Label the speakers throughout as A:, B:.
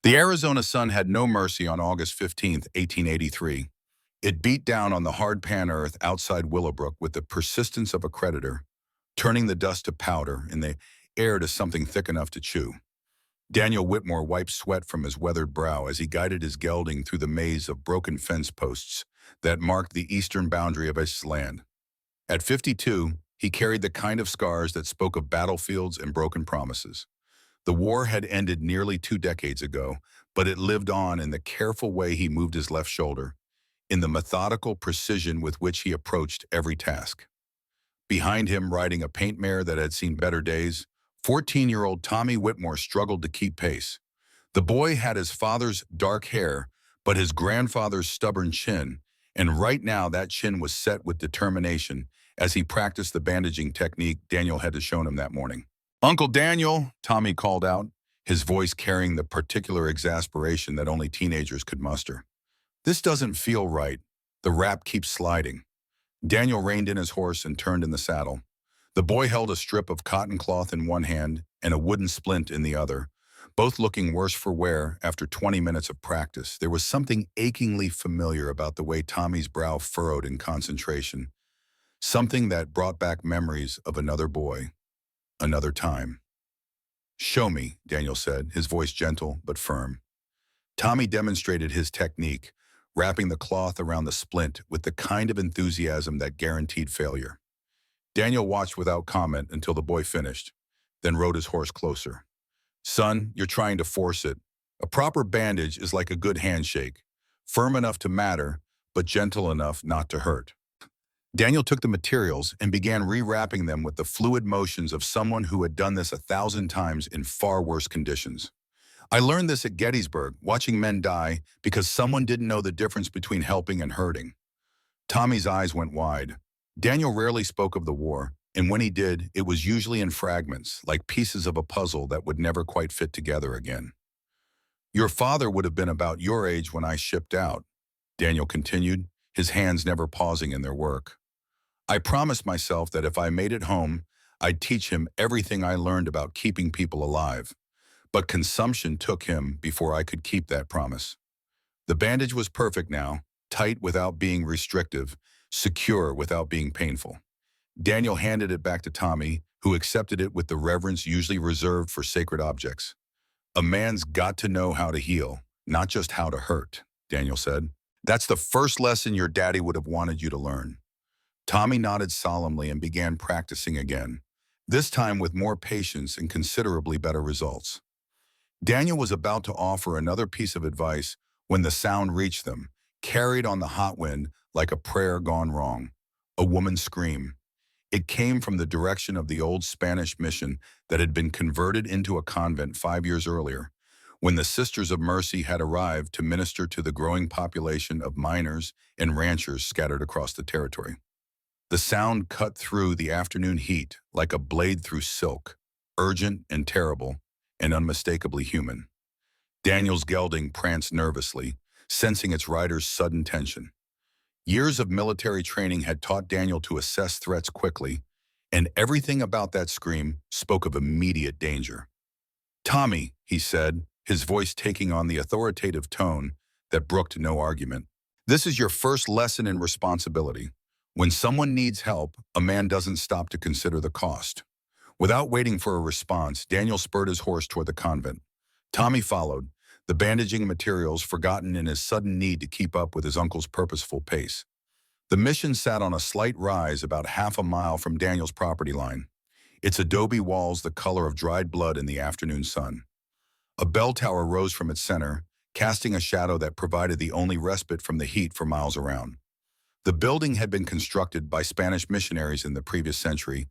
A: The Arizona sun had no mercy on August 15th, 1883. It beat down on the hard-pan earth outside Willowbrook with the persistence of a predator, turning the dust to powder and the air to something thick enough to chew. Daniel Whitmore wiped sweat from his weathered brow as he guided his gelding through the maze of broken fence posts that marked the eastern boundary of his land. At 52, he carried the kind of scars that spoke of battlefields and broken promises. The war had ended nearly 2 decades ago, but it lived on in the careful way he moved his left shoulder, in the methodical precision with which he approached every task. Behind him, riding a paint mare that had seen better days, 14-year-old Tommy Whitmore struggled to keep pace. The boy had his father's dark hair, but his grandfather's stubborn chin, and right now that chin was set with determination as he practiced the bandaging technique Daniel had shown him that morning. "Uncle Daniel," Tommy called out, his voice carrying the particular exasperation that only teenagers could muster. "This doesn't feel right. The wrap keeps sliding." Daniel reined in his horse and turned in the saddle. The boy held a strip of cotton cloth in one hand and a wooden splint in the other, both looking worse for wear after 20 minutes of practice. There was something achingly familiar about the way Tommy's brow furrowed in concentration, something that brought back memories of another boy, another time. "Show me," Daniel said, his voice gentle but firm. Tommy demonstrated his technique, wrapping the cloth around the splint with the kind of enthusiasm that guaranteed failure. Daniel watched without comment until the boy finished, then rode his horse closer. "Son, you're trying to force it. A proper bandage is like a good handshake, firm enough to matter, but gentle enough not to hurt." Daniel took the materials and began rewrapping them with the fluid motions of someone who had done this 1,000 times in far worse conditions. "I learned this at Gettysburg, watching men die because someone didn't know the difference between helping and hurting." Tommy's eyes went wide. Daniel rarely spoke of the war, and when he did, it was usually in fragments, like pieces of a puzzle that would never quite fit together again. "Your father would have been about your age when I shipped out," Daniel continued, his hands never pausing in their work. "I promised myself that if I made it home, I'd teach him everything I learned about keeping people alive. But consumption took him before I could keep that promise." The bandage was perfect now, tight without being restrictive, secure without being painful. Daniel handed it back to Tommy, who accepted it with the reverence usually reserved for sacred objects. "A man's got to know how to heal, not just how to hurt," Daniel said. "That's the first lesson your daddy would have wanted you to learn." Tommy nodded solemnly and began practicing again, this time with more patience and considerably better results. Daniel was about to offer another piece of advice when the sound reached them, carried on the hot wind like a prayer gone wrong. A woman's scream. It came from the direction of the old Spanish mission that had been converted into a convent 5 years earlier, when the Sisters of Mercy had arrived to minister to the growing population of miners and ranchers scattered across the territory. The sound cut through the afternoon heat like a blade through silk, urgent and terrible, and unmistakably human. Daniel's gelding pranced nervously, sensing its rider's sudden tension. Years of military training had taught Daniel to assess threats quickly, and everything about that scream spoke of immediate danger. "Tommy," he said, his voice taking on the authoritative tone that brooked no argument, "this is your first lesson in responsibility. When someone needs help, a man doesn't stop to consider the cost." Without waiting for a response, Daniel spurred his horse toward the convent. Tommy followed, the bandaging materials forgotten in his sudden need to keep up with his uncle's purposeful pace. The mission sat on a slight rise about half a mile from Daniel's property line, its adobe walls the color of dried blood in the afternoon sun. A bell tower rose from its center, casting a shadow that provided the only respite from the heat for miles around. The building had been constructed by Spanish missionaries in the previous century,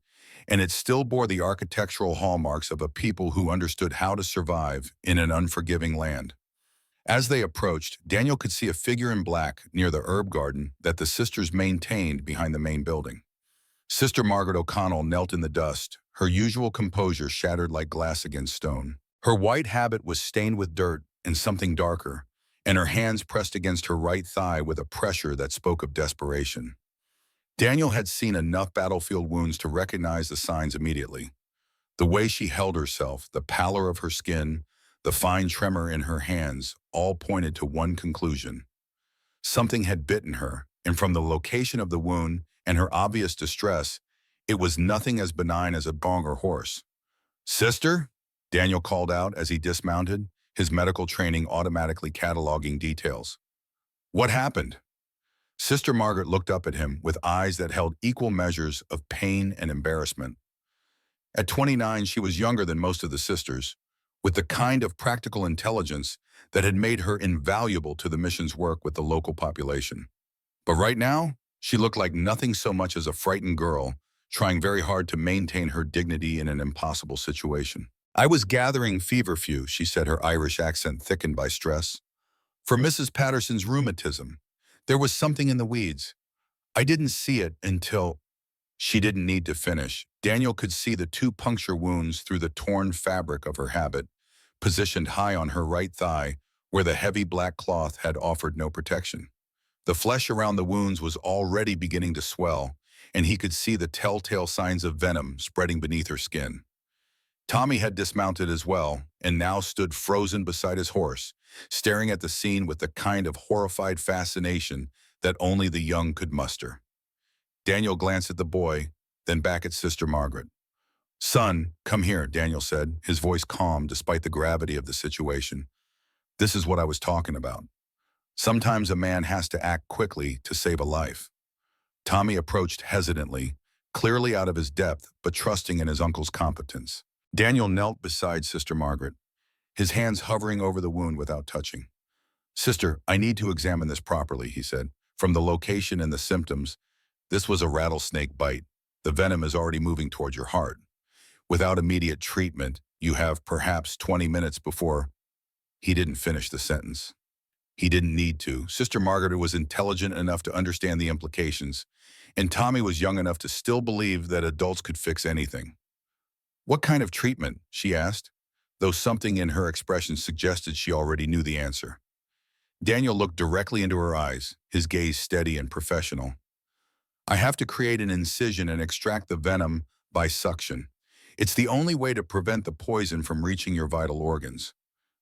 A: and it still bore the architectural hallmarks of a people who understood how to survive in an unforgiving land. As they approached, Daniel could see a figure in black near the herb garden that the sisters maintained behind the main building. Sister Margaret O'Connell knelt in the dust, her usual composure shattered like glass against stone. Her white habit was stained with dirt and something darker, and her hands pressed against her right thigh with a pressure that spoke of desperation. Daniel had seen enough battlefield wounds to recognize the signs immediately. The way she held herself, the pallor of her skin, The fine tremor in her hands all pointed to one conclusion. Something had bitten her, and from the location of the wound and her obvious distress, it was nothing as benign as a bong or horse. "Sister?" Daniel called out as he dismounted, his medical training automatically cataloging details. "What happened?" Sister Margaret looked up at him with eyes that held equal measures of pain and embarrassment. At 29, she was younger than most of the sisters, with the kind of practical intelligence that had made her invaluable to the mission's work with the local population. But right now, she looked like nothing so much as a frightened girl, trying very hard to maintain her dignity in an impossible situation. "I was gathering feverfew," she said, her Irish accent thickened by stress. "For Mrs. Patterson's rheumatism. There was something in the weeds. I didn't see it until—" She didn't need to finish. Daniel could see the two puncture wounds through the torn fabric of her habit, positioned high on her right thigh, where the heavy black cloth had offered no protection. The flesh around the wounds was already beginning to swell, and he could see the telltale signs of venom spreading beneath her skin. Tommy had dismounted as well, and now stood frozen beside his horse, staring at the scene with the kind of horrified fascination that only the young could muster. Daniel glanced at the boy, then back at Sister Margaret. "Son, come here," Daniel said, his voice calm despite the gravity of the situation. "This is what I was talking about. Sometimes a man has to act quickly to save a life." Tommy approached hesitantly, clearly out of his depth, but trusting in his uncle's competence. Daniel knelt beside Sister Margaret, his hands hovering over the wound without touching. "Sister, I need to examine this properly," he said. "From the location and the symptoms, this was a rattlesnake bite. The venom is already moving toward your heart. Without immediate treatment, you have perhaps 20 minutes before—" He didn't finish the sentence. He didn't need to. Sister Margaret was intelligent enough to understand the implications, and Tommy was young enough to still believe that adults could fix anything. "What kind of treatment?" she asked, though something in her expression suggested she already knew the answer. Daniel looked directly into her eyes, his gaze steady and professional. "I have to create an incision and extract the venom by suction. It's the only way to prevent the poison from reaching your vital organs."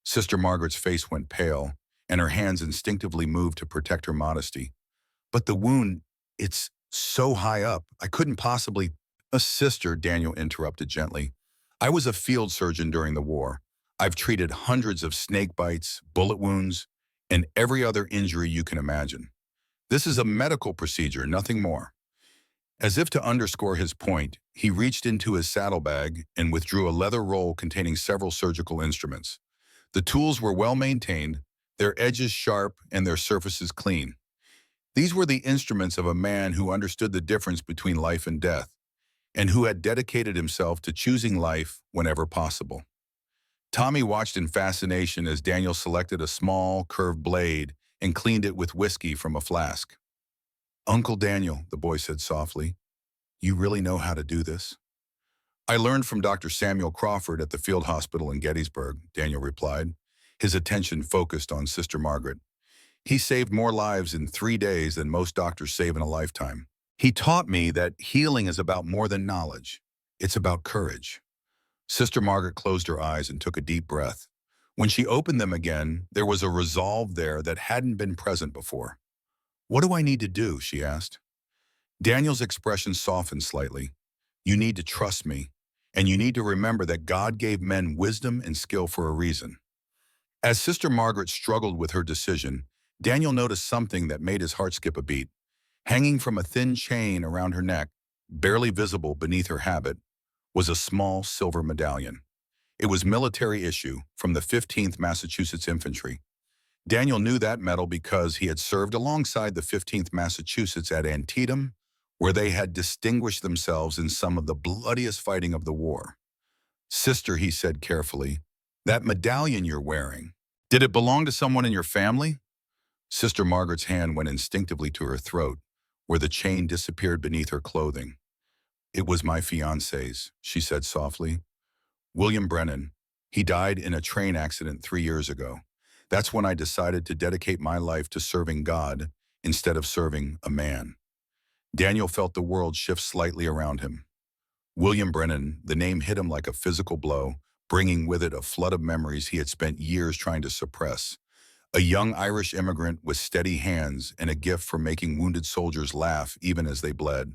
A: Sister Margaret's face went pale, and her hands instinctively moved to protect her modesty. "But the wound, it's so high up. I couldn't possibly—" "A sister," Daniel interrupted gently. "I was a field surgeon during the war. I've treated hundreds of snake bites, bullet wounds, and every other injury you can imagine. This is a medical procedure, nothing more." As if to underscore his point, he reached into his saddlebag and withdrew a leather roll containing several surgical instruments. The tools were well maintained, their edges sharp and their surfaces clean. These were the instruments of a man who understood the difference between life and death, and who had dedicated himself to choosing life whenever possible. Tommy watched in fascination as Daniel selected a small, curved blade and cleaned it with whiskey from a flask. "Uncle Daniel," the boy said softly, "you really know how to do this?" "I learned from Dr. Samuel Crawford at the field hospital in Gettysburg," Daniel replied, his attention focused on Sister Margaret. "He saved more lives in 3 days than most doctors save in a lifetime. He taught me that healing is about more than knowledge. It's about courage." Sister Margaret closed her eyes and took a deep breath. When she opened them again, there was a resolve there that hadn't been present before. "What do I need to do?" she asked. Daniel's expression softened slightly. "You need to trust me, and you need to remember that God gave men wisdom and skill for a reason." As Sister Margaret struggled with her decision, Daniel noticed something that made his heart skip a beat. Hanging from a thin chain around her neck, barely visible beneath her habit, was a small silver medallion. It was military issue from the 15th Massachusetts Infantry. Daniel knew that medal because he had served alongside the 15th Massachusetts at Antietam, where they had distinguished themselves in some of the bloodiest fighting of the war. "Sister," he said carefully, "that medallion you're wearing, did it belong to someone in your family?" Sister Margaret's hand went instinctively to her throat, where the chain disappeared beneath her clothing. "It was my fiancé's," she said softly. "William Brennan. He died in a train accident 3 years ago. That's when I decided to dedicate my life to serving God instead of serving a man." Daniel felt the world shift slightly around him. William Brennan, the name hit him like a physical blow, bringing with it a flood of memories he had spent years trying to suppress. A young Irish immigrant with steady hands and a gift for making wounded soldiers laugh even as they bled.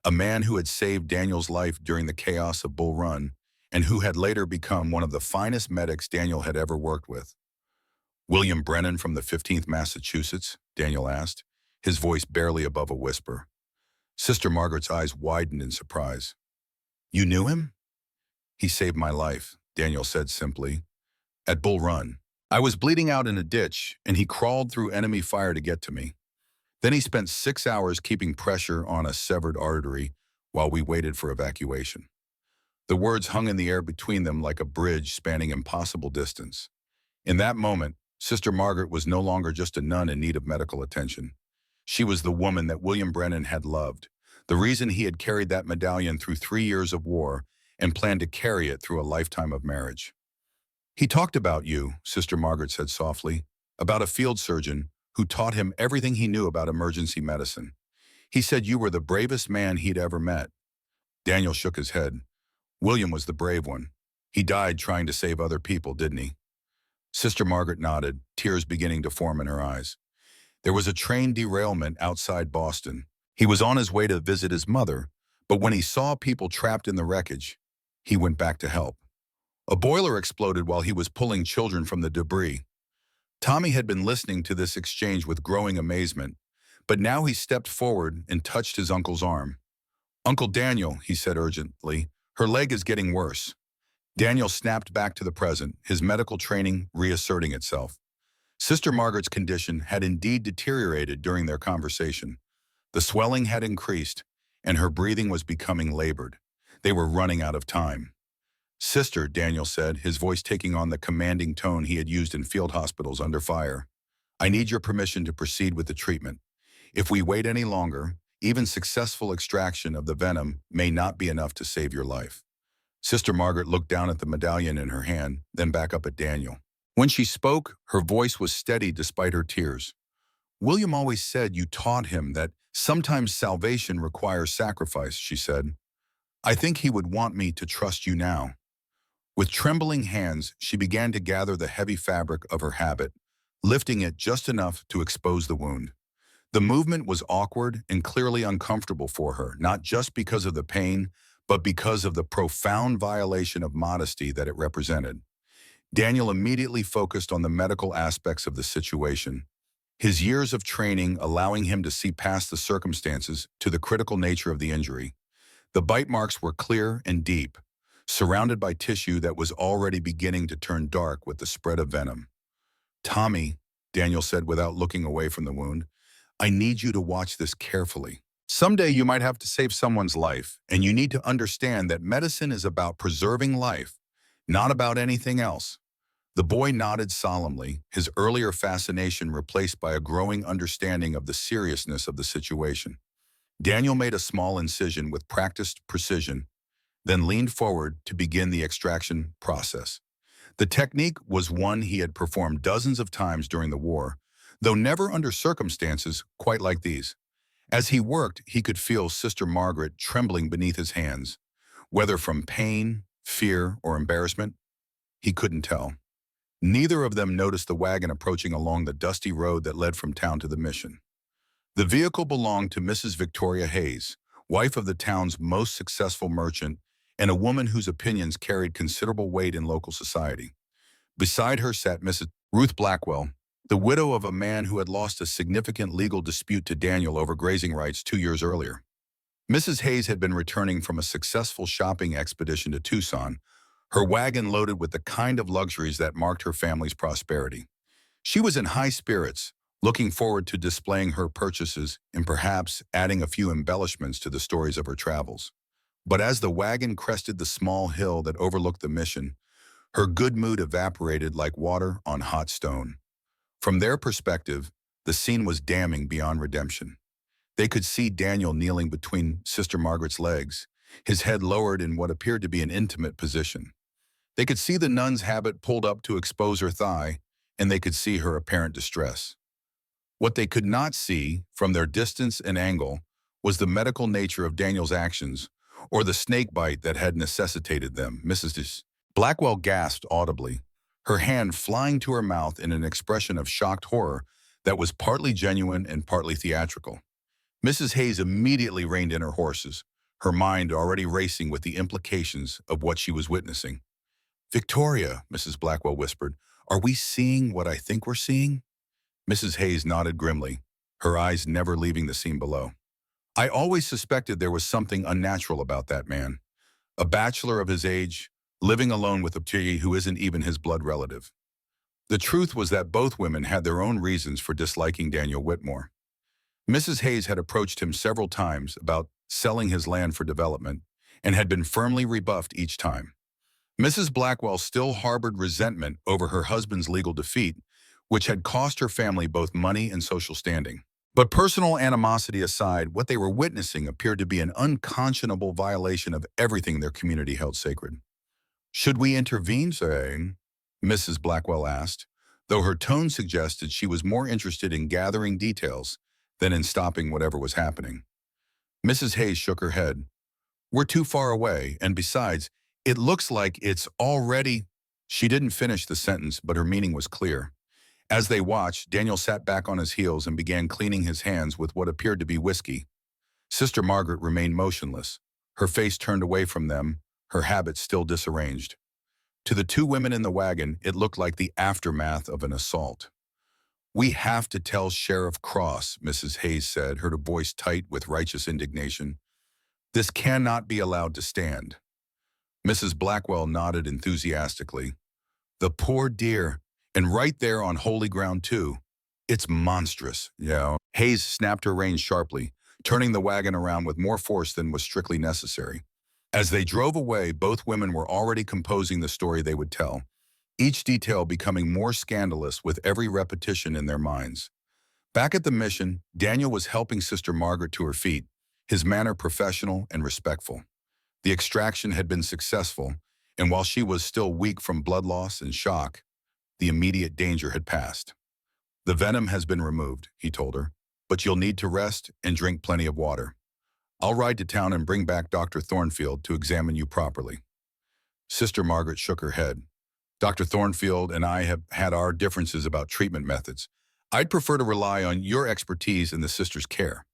A: A man who had saved Daniel's life during the chaos of Bull Run and who had later become one of the finest medics Daniel had ever worked with. "William Brennan from the 15th Massachusetts?" Daniel asked, his voice barely above a whisper. Sister Margaret's eyes widened in surprise. "You knew him?" "He saved my life," Daniel said simply. "At Bull Run. I was bleeding out in a ditch, and he crawled through enemy fire to get to me. Then he spent 6 hours keeping pressure on a severed artery while we waited for evacuation." The words hung in the air between them like a bridge spanning impossible distance. In that moment, Sister Margaret was no longer just a nun in need of medical attention. She was the woman that William Brennan had loved, the reason he had carried that medallion through 3 years of war and planned to carry it through a lifetime of marriage. "He talked about you," Sister Margaret said softly, "about a field surgeon who taught him everything he knew about emergency medicine. He said you were the bravest man he'd ever met." Daniel shook his head. "William was the brave one. He died trying to save other people, didn't he?" Sister Margaret nodded, tears beginning to form in her eyes. "There was a train derailment outside Boston. He was on his way to visit his mother, but when he saw people trapped in the wreckage, he went back to help. A boiler exploded while he was pulling children from the debris." Tommy had been listening to this exchange with growing amazement, but now he stepped forward and touched his uncle's arm. "Uncle Daniel," he said urgently, "her leg is getting worse." Daniel snapped back to the present, his medical training reasserting itself. Sister Margaret's condition had indeed deteriorated during their conversation. The swelling had increased, and her breathing was becoming labored. They were running out of time. "Sister," Daniel said, his voice taking on the commanding tone he had used in field hospitals under fire, "I need your permission to proceed with the treatment. If we wait any longer, even successful extraction of the venom may not be enough to save your life." Sister Margaret looked down at the medallion in her hand, then back up at Daniel. When she spoke, her voice was steady despite her tears. "William always said you taught him that sometimes salvation requires sacrifice," she said. "I think he would want me to trust you now." With trembling hands, she began to gather the heavy fabric of her habit, lifting it just enough to expose the wound. The movement was awkward and clearly uncomfortable for her, not just because of the pain, but because of the profound violation of modesty that it represented. Daniel immediately focused on the medical aspects of the situation, his years of training allowing him to see past the circumstances to the critical nature of the injury. The bite marks were clear and deep, surrounded by tissue that was already beginning to turn dark with the spread of venom. "Tommy," Daniel said without looking away from the wound, "I need you to watch this carefully. Someday you might have to save someone's life, and you need to understand that medicine is about preserving life, not about anything else." The boy nodded solemnly, his earlier fascination replaced by a growing understanding of the seriousness of the situation. Daniel made a small incision with practiced precision, then leaned forward to begin the extraction process. The technique was one he had performed dozens of times during the war, though never under circumstances quite like these. As he worked, he could feel Sister Margaret trembling beneath his hands. Whether from pain, fear, or embarrassment, he couldn't tell. Neither of them noticed the wagon approaching along the dusty road that led from town to the mission. The vehicle belonged to Mrs. Victoria Hayes, wife of the town's most successful merchant and a woman whose opinions carried considerable weight in local society. Beside her sat Mrs. Ruth Blackwell, the widow of a man who had lost a significant legal dispute to Daniel over grazing rights 2 years earlier. Mrs. Hayes had been returning from a successful shopping expedition to Tucson, her wagon loaded with the kind of luxuries that marked her family's prosperity. She was in high spirits, looking forward to displaying her purchases and perhaps adding a few embellishments to the stories of her travels. But as the wagon crested the small hill that overlooked the mission, her good mood evaporated like water on hot stone. From their perspective, the scene was damning beyond redemption. They could see Daniel kneeling between Sister Margaret's legs, his head lowered in what appeared to be an intimate position. They could see the nun's habit pulled up to expose her thigh, and they could see her apparent distress. What they could not see, from their distance and angle, was the medical nature of Daniel's actions, or the snake bite that had necessitated them. Mrs. Blackwell gasped audibly, her hand flying to her mouth in an expression of shocked horror that was partly genuine and partly theatrical. Mrs. Hayes immediately reined in her horses, her mind already racing with the implications of what she was witnessing. "Victoria," Mrs. Blackwell whispered, "are we seeing what I think we're seeing?" Mrs. Hayes nodded grimly, her eyes never leaving the scene below. "I always suspected there was something unnatural about that man. A bachelor of his age, living alone with a P who isn't even his blood relative." The truth was that both women had their own reasons for disliking Daniel Whitmore. Mrs. Hayes had approached him several times about selling his land for development and had been firmly rebuffed each time. Mrs. Blackwell still harbored resentment over her husband's legal defeat, which had cost her family both money and social standing. But personal animosity aside, what they were witnessing appeared to be an unconscionable violation of everything their community held sacred. "Should we intervene, saying?" Mrs. Blackwell asked, though her tone suggested she was more interested in gathering details than in stopping whatever was happening. Mrs. Hayes shook her head. "We're too far away, and besides, it looks like it's already—" She didn't finish the sentence, but her meaning was clear. As they watched, Daniel sat back on his heels and began cleaning his hands with what appeared to be whiskey. Sister Margaret remained motionless, her face turned away from them, her habits still disarranged. To the two women in the wagon, it looked like the aftermath of an assault. "We have to tell Sheriff Cross," Mrs. Hayes said, her voice tight with righteous indignation. "This cannot be allowed to stand." Mrs. Blackwell nodded enthusiastically. "The poor dear, and right there on holy ground too. It's monstrous, you know." Hayes snapped her reins sharply, turning the wagon around with more force than was strictly necessary. As they drove away, both women were already composing the story they would tell, each detail becoming more scandalous with every repetition in their minds. Back at the mission, Daniel was helping Sister Margaret to her feet, his manner professional and respectful. The extraction had been successful, and while she was still weak from blood loss and shock, the immediate danger had passed. "The venom has been removed," he told her, "but you'll need to rest and drink plenty of water. I'll ride to town and bring back Dr. Thornfield to examine you properly." Sister Margaret shook her head. "Dr. Thornfield and I have had our differences about treatment methods. I'd prefer to rely on your expertise in the sister's care."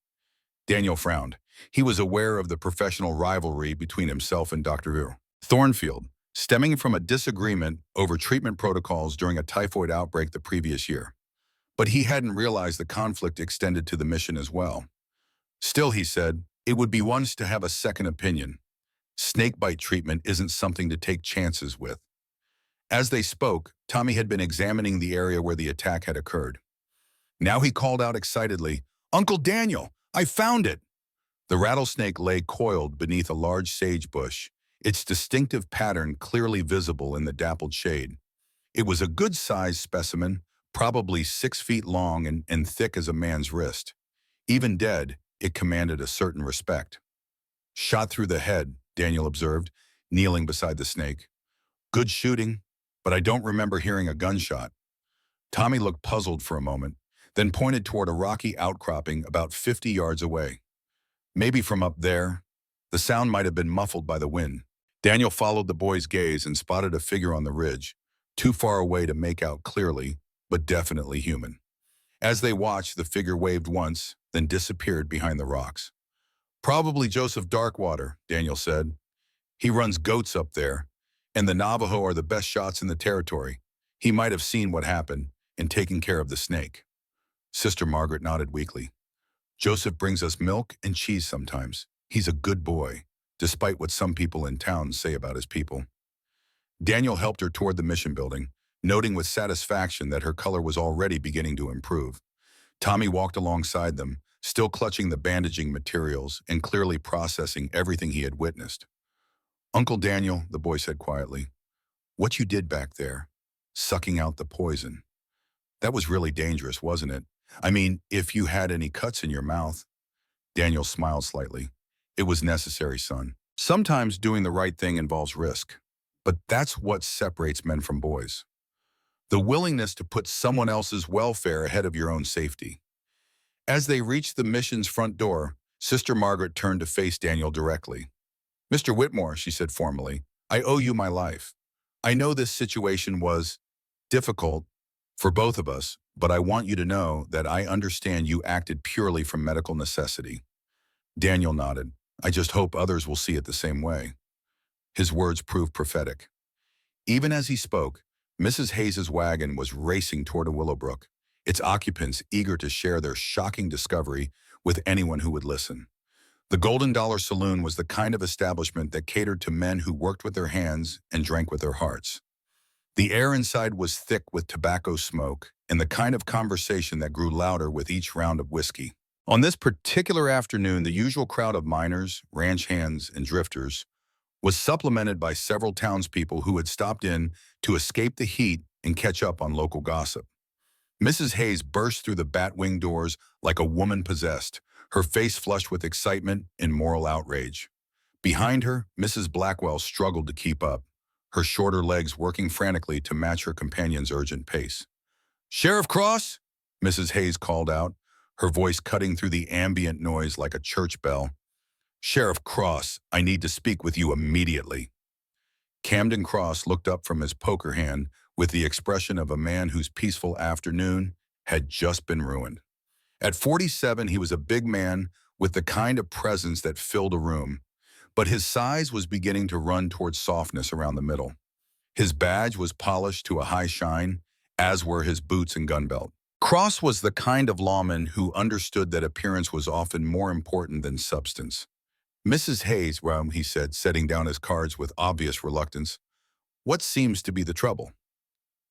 A: Daniel frowned. He was aware of the professional rivalry between himself and Dr. Thornfield, stemming from a disagreement over treatment protocols during a typhoid outbreak the previous year. But he hadn't realized the conflict extended to the mission as well. "Still," he said, "it would be wise to have a second opinion. Snakebite treatment isn't something to take chances with." As they spoke, Tommy had been examining the area where the attack had occurred. Now he called out excitedly, "Uncle Daniel, I found it!" The rattlesnake lay coiled beneath a large sage bush, its distinctive pattern clearly visible in the dappled shade. It was a good-sized specimen, probably 6 feet long and thick as a man's wrist. Even dead, it commanded a certain respect. "Shot through the head," Daniel observed, kneeling beside the snake. "Good shooting, but I don't remember hearing a gunshot." Tommy looked puzzled for a moment, then pointed toward a rocky outcropping about 50 yards away. "Maybe from up there." The sound might have been muffled by the wind. Daniel followed the boy's gaze and spotted a figure on the ridge, too far away to make out clearly, but definitely human. As they watched, the figure waved once, then disappeared behind the rocks. "Probably Joseph Darkwater," Daniel said. "He runs goats up there, and the Navajo are the best shots in the territory. He might have seen what happened and taken care of the snake." Sister Margaret nodded weakly. "Joseph brings us milk and cheese sometimes. He's a good boy, despite what some people in town say about his people." Daniel helped her toward the mission building, noting with satisfaction that her color was already beginning to improve. Tommy walked alongside them, still clutching the bandaging materials and clearly processing everything he had witnessed. "Uncle Daniel," the boy said quietly, "what you did back there, sucking out the poison, that was really dangerous, wasn't it? I mean, if you had any cuts in your mouth." Daniel smiled slightly. "It was necessary, son. Sometimes doing the right thing involves risk. But that's what separates men from boys. The willingness to put someone else's welfare ahead of your own safety." As they reached the mission's front door, Sister Margaret turned to face Daniel directly. "Mr. Whitmore," she said formally, "I owe you my life. I know this situation was difficult for both of us, but I want you to know that I understand you acted purely from medical necessity. Daniel nodded. I just hope others will see it the same way. His words proved prophetic. Even as he spoke, Mrs. Hayes's wagon was racing toward a Willowbrook, its occupants eager to share their shocking discovery with anyone who would listen. The Golden Dollar Saloon was the kind of establishment that catered to men who worked with their hands and drank with their hearts. The air inside was thick with tobacco smoke and the kind of conversation that grew louder with each round of whiskey. On this particular afternoon, the usual crowd of miners, ranch hands, and drifters was supplemented by several townspeople who had stopped in to escape the heat and catch up on local gossip. Mrs. Hayes burst through the bat-wing doors like a woman possessed, her face flushed with excitement and moral outrage. Behind her, Mrs. Blackwell struggled to keep up, her shorter legs working frantically to match her companion's urgent pace. "Sheriff Cross?" Mrs. Hayes called out, her voice cutting through the ambient noise like a church bell. "Sheriff Cross, I need to speak with you immediately." Camden Cross looked up from his poker hand with the expression of a man whose peaceful afternoon had just been ruined. At 47, he was a big man with the kind of presence that filled a room, but his size was beginning to run towards softness around the middle. His badge was polished to a high shine, as were his boots and gun belt. Cross was the kind of lawman who understood that appearance was often more important than substance. "Mrs. Hayes," he said, setting down his cards with obvious reluctance, "what seems to be the trouble?"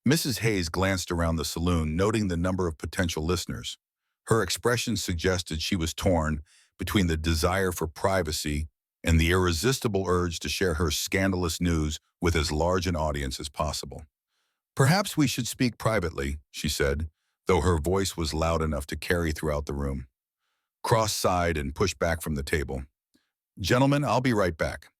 A: Mrs. Hayes glanced around the saloon, noting the number of potential listeners. Her expression suggested she was torn between the desire for privacy and the irresistible urge to share her scandalous news with as large an audience as possible. "Perhaps we should speak privately," she said, though her voice was loud enough to carry throughout the room. Cross sighed and pushed back from the table. "Gentlemen, I'll be right back."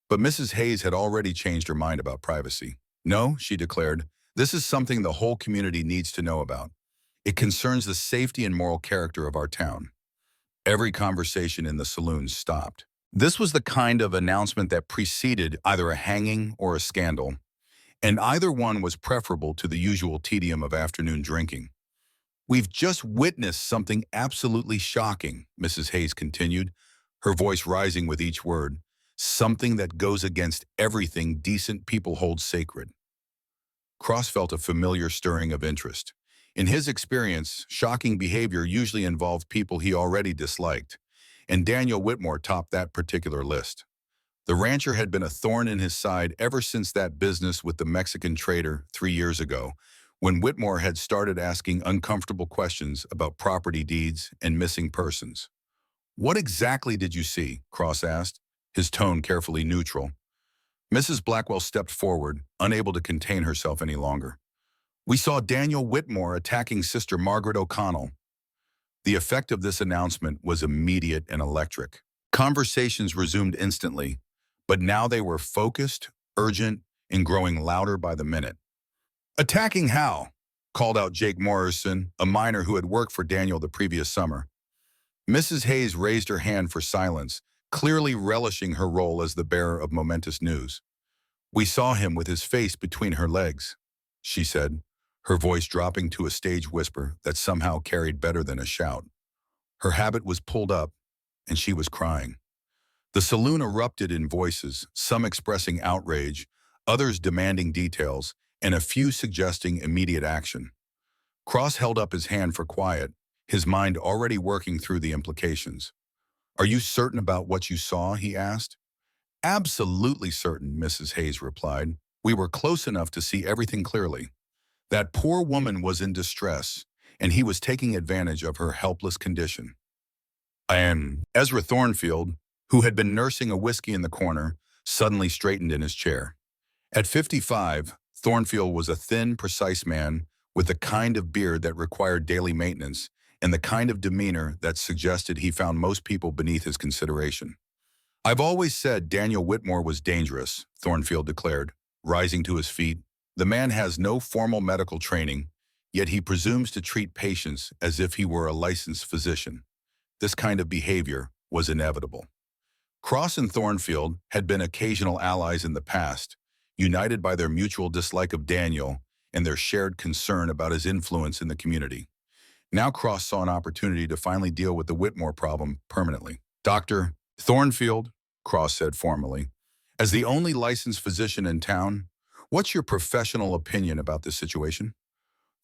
A: But Mrs. Hayes had already changed her mind about privacy. "No," she declared, "this is something the whole community needs to know about. It concerns the safety and moral character of our town." Every conversation in the saloon stopped. This was the kind of announcement that preceded either a hanging or a scandal, and either one was preferable to the usual tedium of afternoon drinking. "We've just witnessed something absolutely shocking," Mrs. Hayes continued, her voice rising with each word, "something that goes against everything decent people hold sacred." Cross felt a familiar stirring of interest. In his experience, shocking behavior usually involved people he already disliked, and Daniel Whitmore topped that particular list. The rancher had been a thorn in his side ever since that business with the Mexican trader 3 years ago, when Whitmore had started asking uncomfortable questions about property deeds and missing persons. "What exactly did you see?" Cross asked, his tone carefully neutral. Mrs. Blackwell stepped forward, unable to contain herself any longer. "We saw Daniel Whitmore attacking Sister Margaret O'Connell." The effect of this announcement was immediate and electric. Conversations resumed instantly, but now they were focused, urgent, and growing louder by the minute. "Attacking how?" called out Jake Morrison, a miner who had worked for Daniel the previous summer. Mrs. Hayes raised her hand for silence, clearly relishing her role as the bearer of momentous news. "We saw him with his face between her legs," she said, her voice dropping to a stage whisper that somehow carried better than a shout. Her habit was pulled up, and she was crying. The saloon erupted in voices, some expressing outrage, others demanding details, and a few suggesting immediate action. Cross held up his hand for quiet, his mind already working through the implications. "Are you certain about what you saw?" he asked. "Absolutely certain," Mrs. Hayes replied. "We were close enough to see everything clearly. That poor woman was in distress, and he was taking advantage of her helpless condition." And Ezra Thornfield, who had been nursing a whiskey in the corner, suddenly straightened in his chair. At 55, Thornfield was a thin, precise man with the kind of beard that required daily maintenance and the kind of demeanor that suggested he found most people beneath his consideration. "I've always said Daniel Whitmore was dangerous," Thornfield declared, rising to his feet. "The man has no formal medical training, yet he presumes to treat patients as if he were a licensed physician. This kind of behavior was inevitable." Cross and Thornfield had been occasional allies in the past, united by their mutual dislike of Daniel and their shared concern about his influence in the community. Now Cross saw an opportunity to finally deal with the Whitmore problem permanently. Dr. Thornfield, Cross said formally, as the only licensed physician in town, what's your professional opinion about this situation?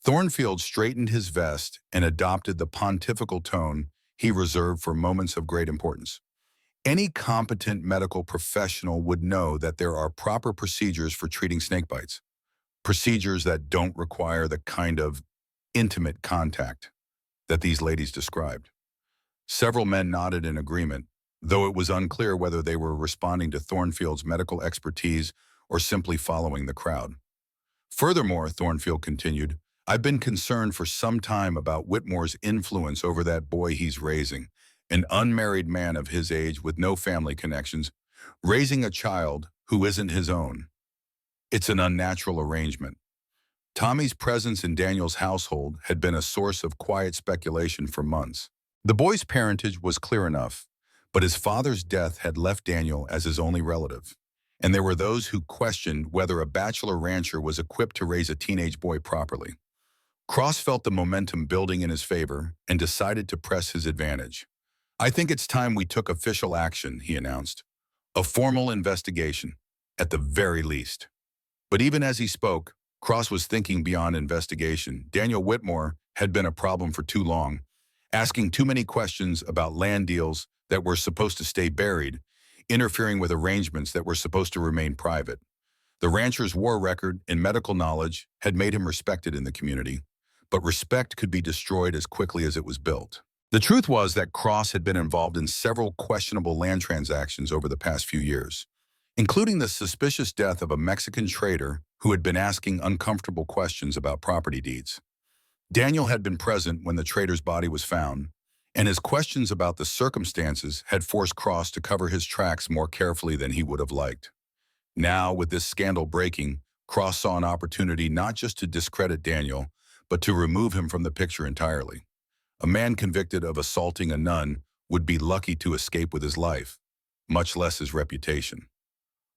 A: Thornfield straightened his vest and adopted the pontifical tone he reserved for moments of great importance. Any competent medical professional would know that there are proper procedures for treating snake bites, procedures that don't require the kind of intimate contact that these ladies described. Several men nodded in agreement, though it was unclear whether they were responding to Thornfield's medical expertise or simply following the crowd. Furthermore, Thornfield continued, I've been concerned for some time about Whitmore's influence over that boy he's raising, an unmarried man of his age with no family connections, raising a child who isn't his own. It's an unnatural arrangement. Tommy's presence in Daniel's household had been a source of quiet speculation for months. The boy's parentage was clear enough, but his father's death had left Daniel as his only relative, and there were those who questioned whether a bachelor rancher was equipped to raise a teenage boy properly. Cross felt the momentum building in his favor and decided to press his advantage. I think it's time we took official action, he announced. A formal investigation, at the very least. But even as he spoke, Cross was thinking beyond investigation. Daniel Whitmore had been a problem for too long, asking too many questions about land deals that were supposed to stay buried, interfering with arrangements that were supposed to remain private. The rancher's war record and medical knowledge had made him respected in the community, but respect could be destroyed as quickly as it was built. The truth was that Cross had been involved in several questionable land transactions over the past few years, including the suspicious death of a Mexican trader who had been asking uncomfortable questions about property deeds. Daniel had been present when the trader's body was found, and his questions about the circumstances had forced Cross to cover his tracks more carefully than he would have liked. Now, with this scandal breaking, Cross saw an opportunity not just to discredit Daniel, but to remove him from the picture entirely. A man convicted of assaulting a nun would be lucky to escape with his life, much less his reputation.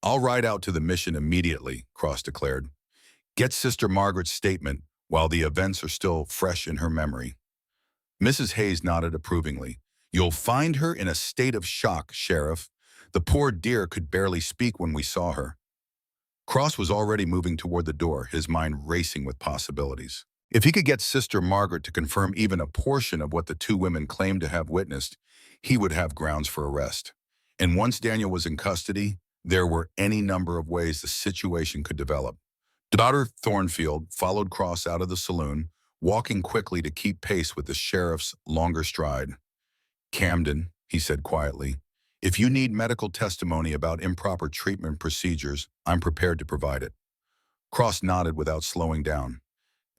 A: I'll ride out to the mission immediately, Cross declared. Get Sister Margaret's statement while the events are still fresh in her memory. Mrs. Hayes nodded approvingly. You'll find her in a state of shock, Sheriff. The poor dear could barely speak when we saw her. Cross was already moving toward the door, his mind racing with possibilities. If he could get Sister Margaret to confirm even a portion of what the two women claimed to have witnessed, he would have grounds for arrest. And once Daniel was in custody, there were any number of ways the situation could develop. Dr. Thornfield followed Cross out of the saloon, walking quickly to keep pace with the sheriff's longer stride. Camden, he said quietly, if you need medical testimony about improper treatment procedures, I'm prepared to provide it. Cross nodded without slowing down.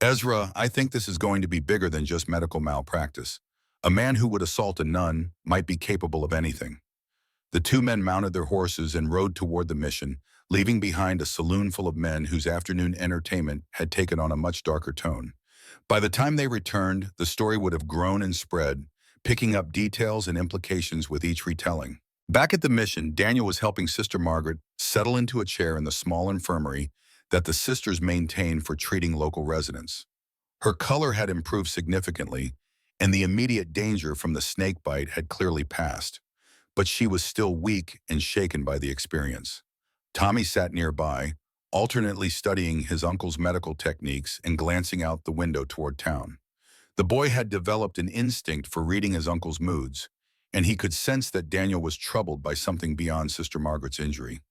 A: Ezra, I think this is going to be bigger than just medical malpractice. A man who would assault a nun might be capable of anything. The two men mounted their horses and rode toward the mission, leaving behind a saloon full of men whose afternoon entertainment had taken on a much darker tone. By the time they returned, the story would have grown and spread, picking up details and implications with each retelling. Back at the mission, Daniel was helping Sister Margaret settle into a chair in the small infirmary that the sisters maintained for treating local residents. Her color had improved significantly, and the immediate danger from the snake bite had clearly passed, but she was still weak and shaken by the experience. Tommy sat nearby, alternately studying his uncle's medical techniques and glancing out the window toward town. The boy had developed an instinct for reading his uncle's moods, and he could sense that Daniel was troubled by something beyond Sister Margaret's injury.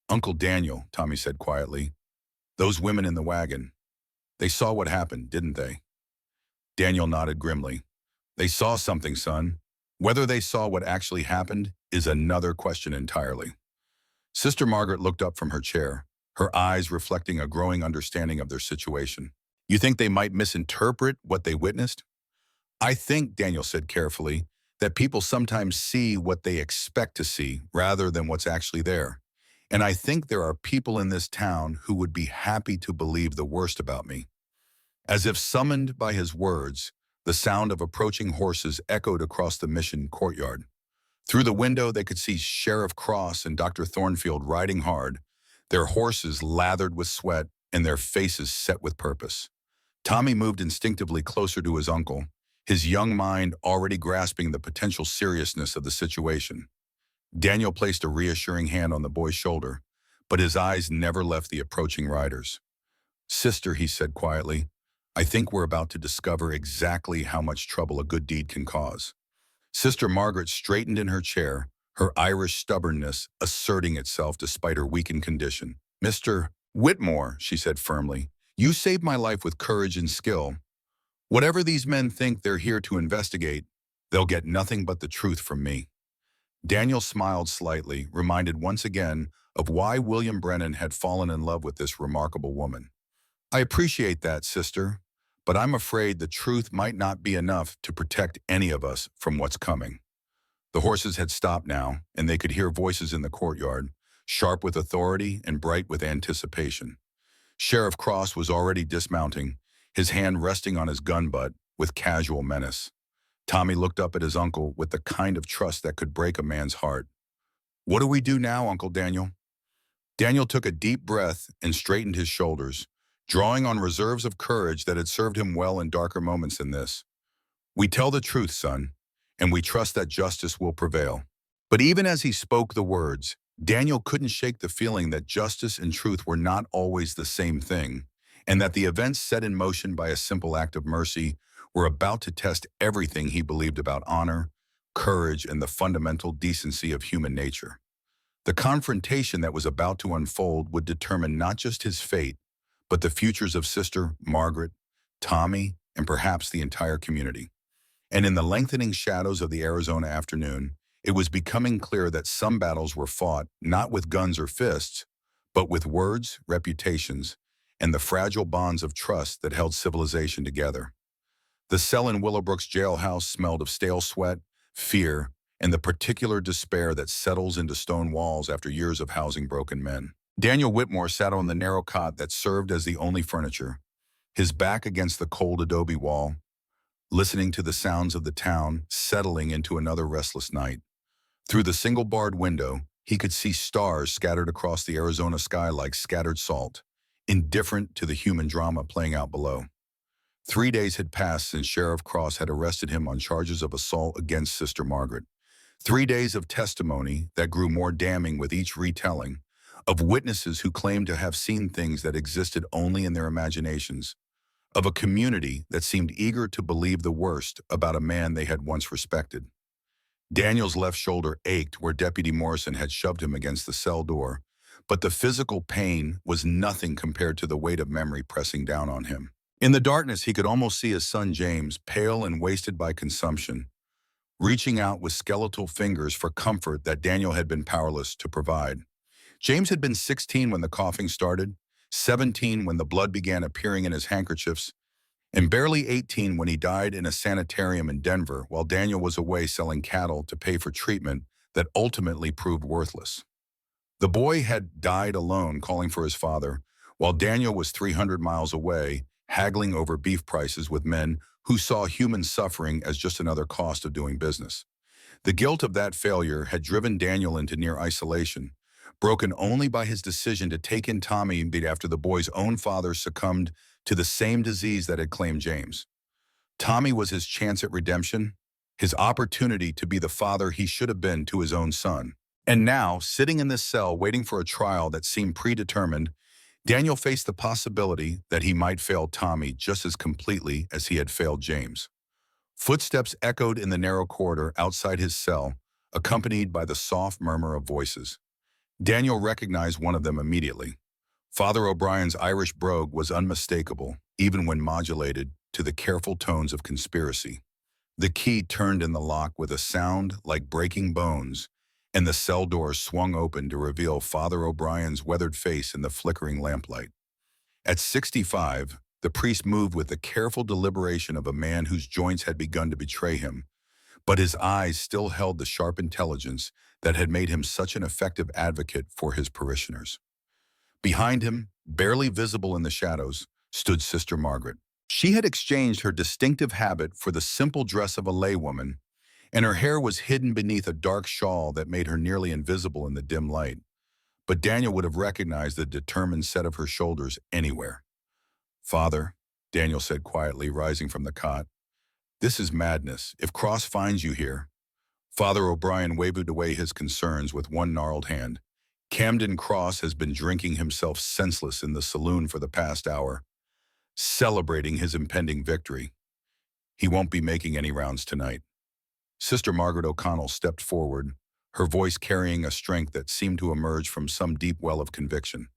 A: Uncle Daniel, Tommy said quietly, those women in the wagon, they saw what happened, didn't they? Daniel nodded grimly. They saw something, son. Whether they saw what actually happened is another question entirely. Sister Margaret looked up from her chair, her eyes reflecting a growing understanding of their situation. You think they might misinterpret what they witnessed? I think, Daniel said carefully, that people sometimes see what they expect to see rather than what's actually there. And I think there are people in this town who would be happy to believe the worst about me. As if summoned by his words, the sound of approaching horses echoed across the mission courtyard. Through the window, they could see Sheriff Cross and Dr. Thornfield riding hard, their horses lathered with sweat and their faces set with purpose. Tommy moved instinctively closer to his uncle, his young mind already grasping the potential seriousness of the situation. Daniel placed a reassuring hand on the boy's shoulder, but his eyes never left the approaching riders. "Sister," he said quietly, "I think we're about to discover exactly how much trouble a good deed can cause." Sister Margaret straightened in her chair, her Irish stubbornness asserting itself despite her weakened condition. "Mr. Whitmore," she said firmly, "you saved my life with courage and skill. Whatever these men think they're here to investigate, they'll get nothing but the truth from me." Daniel smiled slightly, reminded once again of why William Brennan had fallen in love with this remarkable woman. "I appreciate that, sister, but I'm afraid the truth might not be enough to protect any of us from what's coming." The horses had stopped now, and they could hear voices in the courtyard, sharp with authority and bright with anticipation. Sheriff Cross was already dismounting, his hand resting on his gun butt with casual menace. Tommy looked up at his uncle with the kind of trust that could break a man's heart. "What do we do now, Uncle Daniel?" Daniel took a deep breath and straightened his shoulders, drawing on reserves of courage that had served him well in darker moments than this. "We tell the truth, son, and we trust that justice will prevail." But even as he spoke the words, Daniel couldn't shake the feeling that justice and truth were not always the same thing, and that the events set in motion by a simple act of mercy were about to test everything he believed about honor, courage, and the fundamental decency of human nature. The confrontation that was about to unfold would determine not just his fate, but the futures of Sister Margaret, Tommy, and perhaps the entire community. And in the lengthening shadows of the Arizona afternoon, it was becoming clear that some battles were fought not with guns or fists, but with words, reputations, and the fragile bonds of trust that held civilization together. The cell in Willowbrook's jailhouse smelled of stale sweat, fear, and the particular despair that settles into stone walls after years of housing broken men. Daniel Whitmore sat on the narrow cot that served as the only furniture, his back against the cold adobe wall, listening to the sounds of the town settling into another restless night. Through the single-barred window, he could see stars scattered across the Arizona sky like scattered salt, indifferent to the human drama playing out below. 3 days had passed since Sheriff Cross had arrested him on charges of assault against Sister Margaret. 3 days of testimony that grew more damning with each retelling, of witnesses who claimed to have seen things that existed only in their imaginations, of a community that seemed eager to believe the worst about a man they had once respected. Daniel's left shoulder ached where Deputy Morrison had shoved him against the cell door, but the physical pain was nothing compared to the weight of memory pressing down on him. In the darkness, he could almost see his son James, pale and wasted by consumption, reaching out with skeletal fingers for comfort that Daniel had been powerless to provide. James had been 16 when the coughing started, 17 when the blood began appearing in his handkerchiefs, and barely 18 when he died in a sanitarium in Denver while Daniel was away selling cattle to pay for treatment that ultimately proved worthless. The boy had died alone calling for his father, while Daniel was 300 miles away, haggling over beef prices with men who saw human suffering as just another cost of doing business. The guilt of that failure had driven Daniel into near isolation, broken only by his decision to take in Tommy after the boy's own father succumbed to the same disease that had claimed James. Tommy was his chance at redemption, his opportunity to be the father he should have been to his own son. And now, sitting in this cell waiting for a trial that seemed predetermined, Daniel faced the possibility that he might fail Tommy just as completely as he had failed James. Footsteps echoed in the narrow corridor outside his cell, accompanied by the soft murmur of voices. Daniel recognized one of them immediately. Father O'Brien's Irish brogue was unmistakable, even when modulated to the careful tones of conspiracy. The key turned in the lock with a sound like breaking bones, and the cell door swung open to reveal Father O'Brien's weathered face in the flickering lamplight. At 65, the priest moved with the careful deliberation of a man whose joints had begun to betray him, but his eyes still held the sharp intelligence that had made him such an effective advocate for his parishioners. Behind him, barely visible in the shadows, stood Sister Margaret. She had exchanged her distinctive habit for the simple dress of a laywoman, and her hair was hidden beneath a dark shawl that made her nearly invisible in the dim light. but Daniel would have recognized the determined set of her shoulders anywhere. "Father," Daniel said quietly, rising from the cot, "this is madness. If Cross finds you here—" Father O'Brien waved away his concerns with one gnarled hand. "Camden Cross has been drinking himself senseless in the saloon for the past hour, celebrating his impending victory. He won't be making any rounds tonight." Sister Margaret O'Connell stepped forward, her voice carrying a strength that seemed to emerge from some deep well of conviction.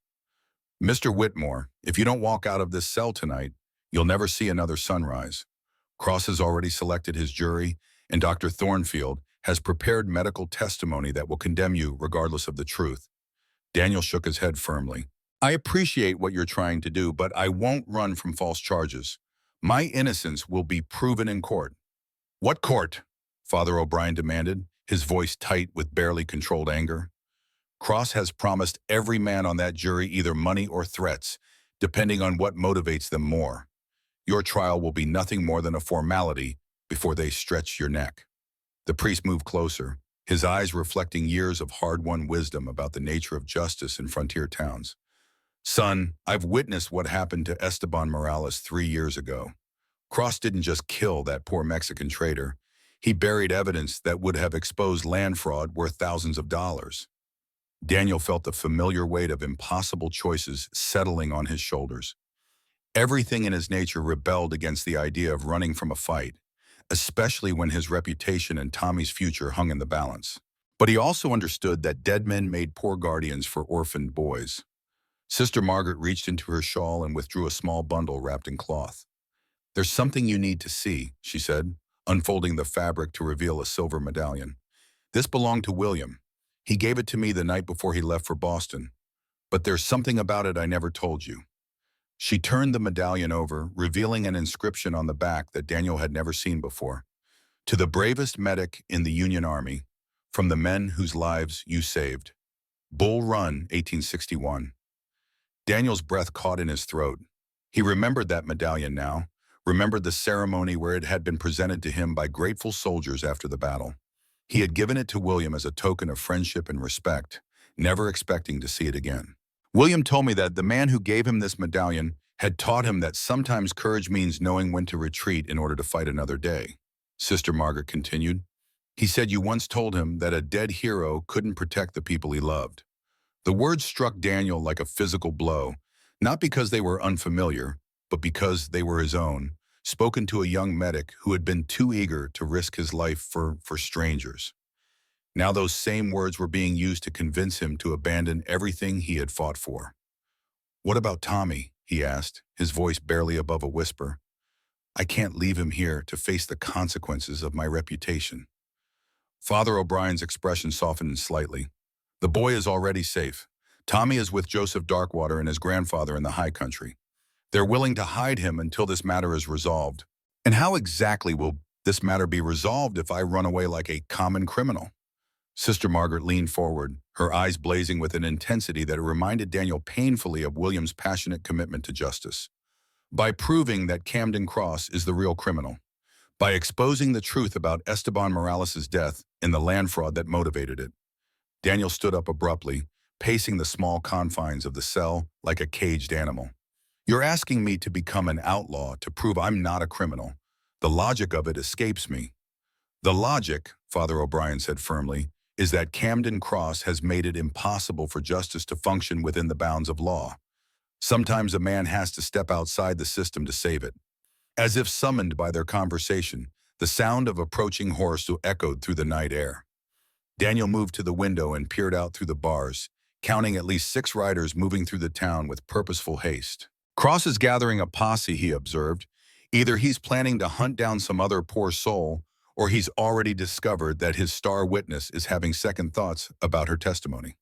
A: "Mr. Whitmore, if you don't walk out of this cell tonight, you'll never see another sunrise. Cross has already selected his jury, and Dr. Thornfield has prepared medical testimony that will condemn you regardless of the truth." Daniel shook his head firmly. "I appreciate what you're trying to do, but I won't run from false charges. My innocence will be proven in court." "What court?" Father O'Brien demanded, his voice tight with barely controlled anger. "Cross has promised every man on that jury either money or threats, depending on what motivates them more. Your trial will be nothing more than a formality before they stretch your neck." The priest moved closer, his eyes reflecting years of hard-won wisdom about the nature of justice in frontier towns. "Son, I've witnessed what happened to Esteban Morales 3 years ago. Cross didn't just kill that poor Mexican trader. He buried evidence that would have exposed land fraud worth thousands of dollars." Daniel felt the familiar weight of impossible choices settling on his shoulders. Everything in his nature rebelled against the idea of running from a fight, especially when his reputation and Tommy's future hung in the balance. But he also understood that dead men made poor guardians for orphaned boys. Sister Margaret reached into her shawl and withdrew a small bundle wrapped in cloth. "There's something you need to see," she said, unfolding the fabric to reveal a silver medallion. "This belonged to William. He gave it to me the night before he left for Boston. But there's something about it I never told you." She turned the medallion over, revealing an inscription on the back that Daniel had never seen before. "To the bravest medic in the Union Army, from the men whose lives you saved. Bull Run, 1861. Daniel's breath caught in his throat. He remembered that medallion now, remembered the ceremony where it had been presented to him by grateful soldiers after the battle. He had given it to William as a token of friendship and respect, never expecting to see it again. "William told me that the man who gave him this medallion had taught him that sometimes courage means knowing when to retreat in order to fight another day," Sister Margaret continued. "He said you once told him that a dead hero couldn't protect the people he loved." The words struck Daniel like a physical blow, not because they were unfamiliar, but because they were his own, spoken to a young medic who had been too eager to risk his life for strangers. Now those same words were being used to convince him to abandon everything he had fought for. "What about Tommy?" he asked, his voice barely above a whisper. "I can't leave him here to face the consequences of my reputation." Father O'Brien's expression softened slightly. "The boy is already safe. Tommy is with Joseph Darkwater and his grandfather in the high country. They're willing to hide him until this matter is resolved." "And how exactly will this matter be resolved if I run away like a common criminal?" Sister Margaret leaned forward, her eyes blazing with an intensity that reminded Daniel painfully of William's passionate commitment to justice. "By proving that Camden Cross is the real criminal. By exposing the truth about Esteban Morales' death and the land fraud that motivated it." Daniel stood up abruptly, pacing the small confines of the cell like a caged animal. "You're asking me to become an outlaw to prove I'm not a criminal. The logic of it escapes me." "The logic," Father O'Brien said firmly, "is that Camden Cross has made it impossible for justice to function within the bounds of law. Sometimes a man has to step outside the system to save it." As if summoned by their conversation, the sound of approaching horse echoed through the night air. Daniel moved to the window and peered out through the bars, counting at least 6 riders moving through the town with purposeful haste. "Cross is gathering a posse," he observed. "Either he's planning to hunt down some other poor soul, or he's already discovered that his star witness is having second thoughts about her testimony."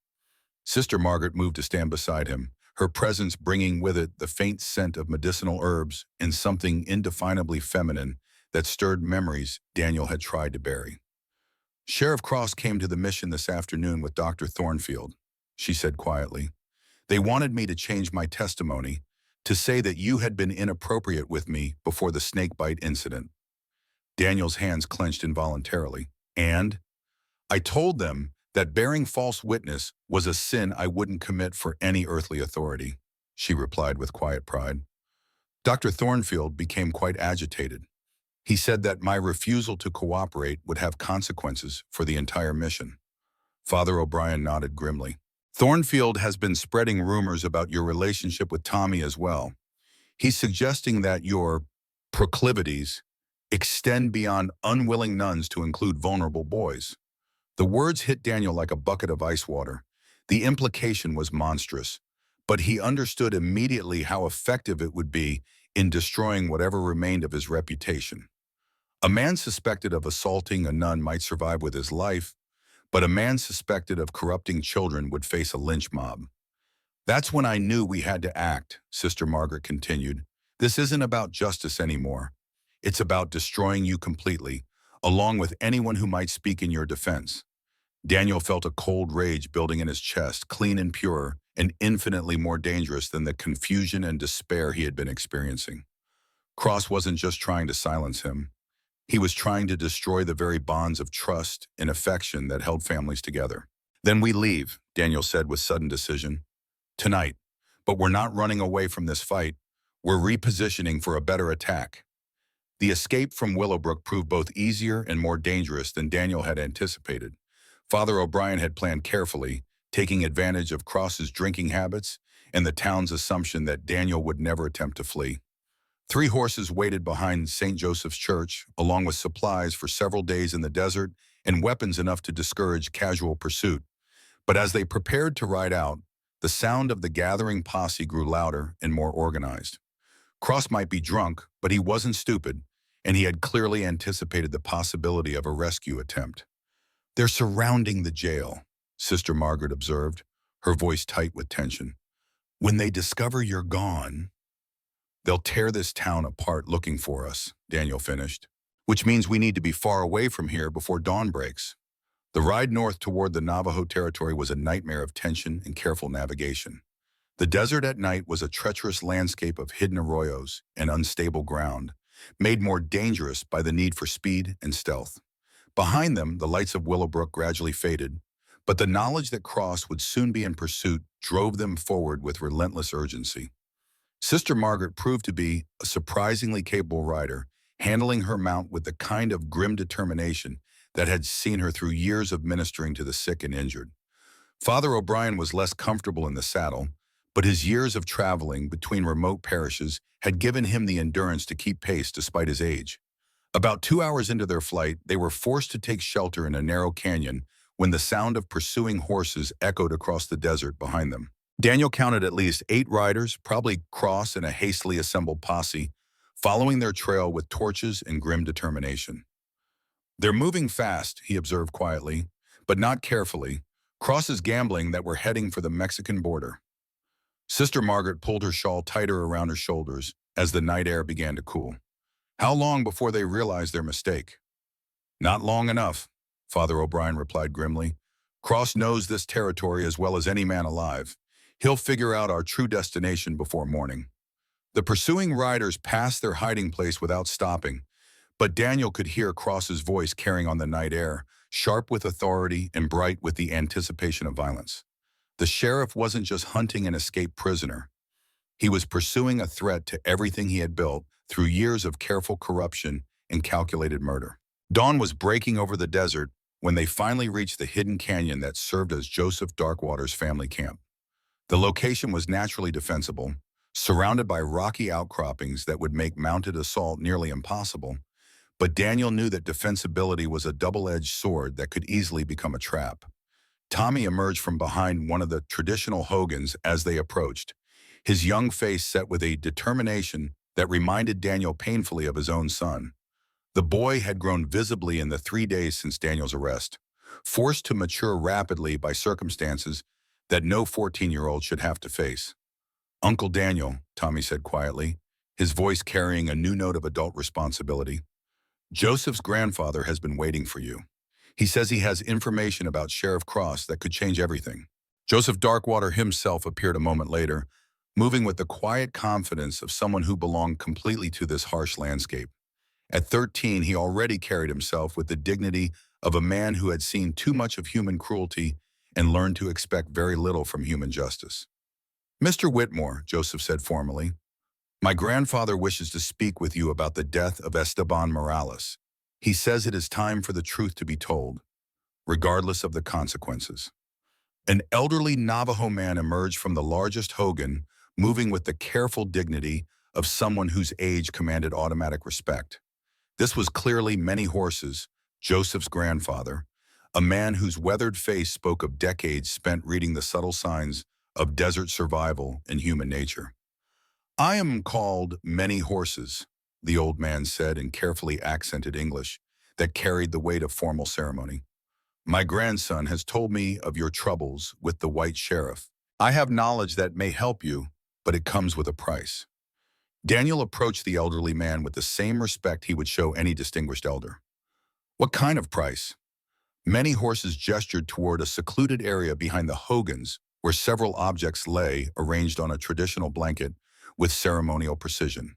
A: Sister Margaret moved to stand beside him, her presence bringing with it the faint scent of medicinal herbs and something indefinably feminine that stirred memories Daniel had tried to bury. "Sheriff Cross came to the mission this afternoon with Dr. Thornfield," she said quietly. "They wanted me to change my testimony, to say that you had been inappropriate with me before the snakebite incident." Daniel's hands clenched involuntarily. "And?" "I told them That bearing false witness was a sin I wouldn't commit for any earthly authority, she replied with quiet pride. Dr. Thornfield became quite agitated. He said that my refusal to cooperate would have consequences for the entire mission. Father O'Brien nodded grimly. Thornfield has been spreading rumors about your relationship with Tommy as well. He's suggesting that your proclivities extend beyond unwilling nuns to include vulnerable boys. The words hit Daniel like a bucket of ice water. The implication was monstrous, but he understood immediately how effective it would be in destroying whatever remained of his reputation. A man suspected of assaulting a nun might survive with his life, but a man suspected of corrupting children would face a lynch mob. That's when I knew we had to act, Sister Margaret continued. This isn't about justice anymore. It's about destroying you completely, along with anyone who might speak in your defense. Daniel felt a cold rage building in his chest, clean and pure, and infinitely more dangerous than the confusion and despair he had been experiencing. Cross wasn't just trying to silence him. He was trying to destroy the very bonds of trust and affection that held families together. Then we leave, Daniel said with sudden decision. Tonight. But we're not running away from this fight. We're repositioning for a better attack. The escape from Willowbrook proved both easier and more dangerous than Daniel had anticipated. Father O'Brien had planned carefully, taking advantage of Cross's drinking habits and the town's assumption that Daniel would never attempt to flee. 3 horses waited behind St. Joseph's Church, along with supplies for several days in the desert and weapons enough to discourage casual pursuit. But as they prepared to ride out, the sound of the gathering posse grew louder and more organized. Cross might be drunk, but he wasn't stupid, and he had clearly anticipated the possibility of a rescue attempt. They're surrounding the jail, Sister Margaret observed, her voice tight with tension. When they discover you're gone, they'll tear this town apart looking for us, Daniel finished. Which means we need to be far away from here before dawn breaks. The ride north toward the Navajo territory was a nightmare of tension and careful navigation. The desert at night was a treacherous landscape of hidden arroyos and unstable ground, made more dangerous by the need for speed and stealth. Behind them, the lights of Willowbrook gradually faded, but the knowledge that Cross would soon be in pursuit drove them forward with relentless urgency. Sister Margaret proved to be a surprisingly capable rider, handling her mount with the kind of grim determination that had seen her through years of ministering to the sick and injured. Father O'Brien was less comfortable in the saddle, but his years of traveling between remote parishes had given him the endurance to keep pace despite his age. About 2 hours into their flight, they were forced to take shelter in a narrow canyon when the sound of pursuing horses echoed across the desert behind them. Daniel counted at least 8 riders, probably Cross and a hastily assembled posse, following their trail with torches and grim determination. They're moving fast, he observed quietly, but not carefully. Cross is gambling that we're heading for the Mexican border. Sister Margaret pulled her shawl tighter around her shoulders as the night air began to cool. How long before they realized their mistake? Not long enough, Father O'Brien replied grimly. Cross knows this territory as well as any man alive. He'll figure out our true destination before morning. The pursuing riders passed their hiding place without stopping, but Daniel could hear Cross's voice carrying on the night air, sharp with authority and bright with the anticipation of violence. The sheriff wasn't just hunting an escaped prisoner. He was pursuing a threat to everything he had built through years of careful corruption and calculated murder. Dawn was breaking over the desert when they finally reached the hidden canyon that served as Joseph Darkwater's family camp. The location was naturally defensible, surrounded by rocky outcroppings that would make mounted assault nearly impossible, but Daniel knew that defensibility was a double-edged sword that could easily become a trap. Tommy emerged from behind one of the traditional hogans as they approached, his young face set with a determination that reminded Daniel painfully of his own son. The boy had grown visibly in the 3 days since Daniel's arrest, forced to mature rapidly by circumstances that no 14-year-old should have to face. Uncle Daniel, Tommy said quietly, his voice carrying a new note of adult responsibility. Joseph's grandfather has been waiting for you. He says he has information about Sheriff Cross that could change everything. Joseph Darkwater himself appeared a moment later, moving with the quiet confidence of someone who belonged completely to this harsh landscape. At 13, he already carried himself with the dignity of a man who had seen too much of human cruelty and learned to expect very little from human justice. "Mr. Whitmore," Joseph said formally, "my grandfather wishes to speak with you about the death of Esteban Morales. He says it is time for the truth to be told, regardless of the consequences." An elderly Navajo man emerged from the largest hogan, moving with the careful dignity of someone whose age commanded automatic respect. This was clearly Many Horses, Joseph's grandfather, a man whose weathered face spoke of decades spent reading the subtle signs of desert survival and human nature. "I am called Many Horses," the old man said in carefully accented English that carried the weight of formal ceremony. "My grandson has told me of your troubles with the white sheriff. I have knowledge that may help you, but it comes with a price." Daniel approached the elderly man with the same respect he would show any distinguished elder. "What kind of price?" Many Horses gestured toward a secluded area behind the hogans, where several objects lay, arranged on a traditional blanket, with ceremonial precision.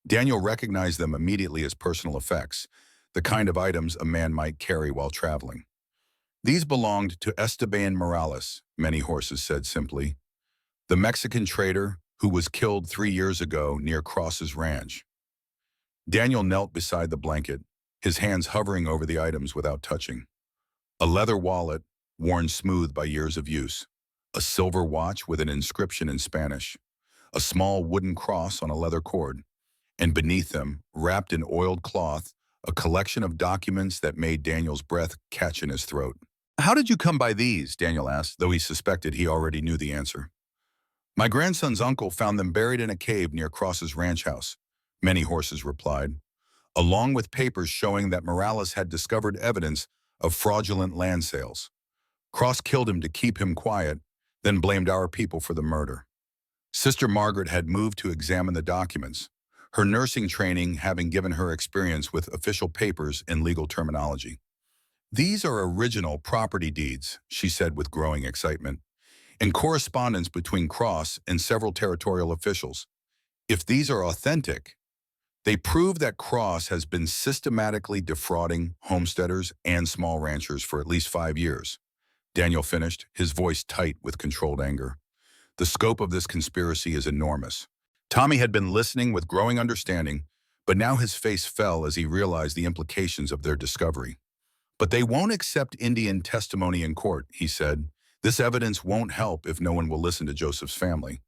A: Daniel recognized them immediately as personal effects, the kind of items a man might carry while traveling. "These belonged to Esteban Morales," Many Horses said simply, "the Mexican trader who was killed 3 years ago near Cross's ranch." Daniel knelt beside the blanket, his hands hovering over the items without touching. A leather wallet, worn smooth by years of use, a silver watch with an inscription in Spanish, a small wooden cross on a leather cord, and beneath them, wrapped in oiled cloth, a collection of documents that made Daniel's breath catch in his throat. "How did you come by these?" Daniel asked, though he suspected he already knew the answer. "My grandson's uncle found them buried in a cave near Cross's ranch house," Many Horses replied, "along with papers showing that Morales had discovered evidence of fraudulent land sales. Cross killed him to keep him quiet, then blamed our people for the murder." Sister Margaret had moved to examine the documents, her nursing training having given her experience with official papers and legal terminology. "These are original property deeds," she said with growing excitement, "and correspondence between Cross and several territorial officials. If these are authentic, they prove that Cross has been systematically defrauding homesteaders and small ranchers for at least 5 years." Daniel finished, his voice tight with controlled anger. "The scope of this conspiracy is enormous." Tommy had been listening with growing understanding, but now his face fell as he realized the implications of their discovery. "But they won't accept Indian testimony in court," he said. "This evidence won't help if no one will listen to Joseph's family."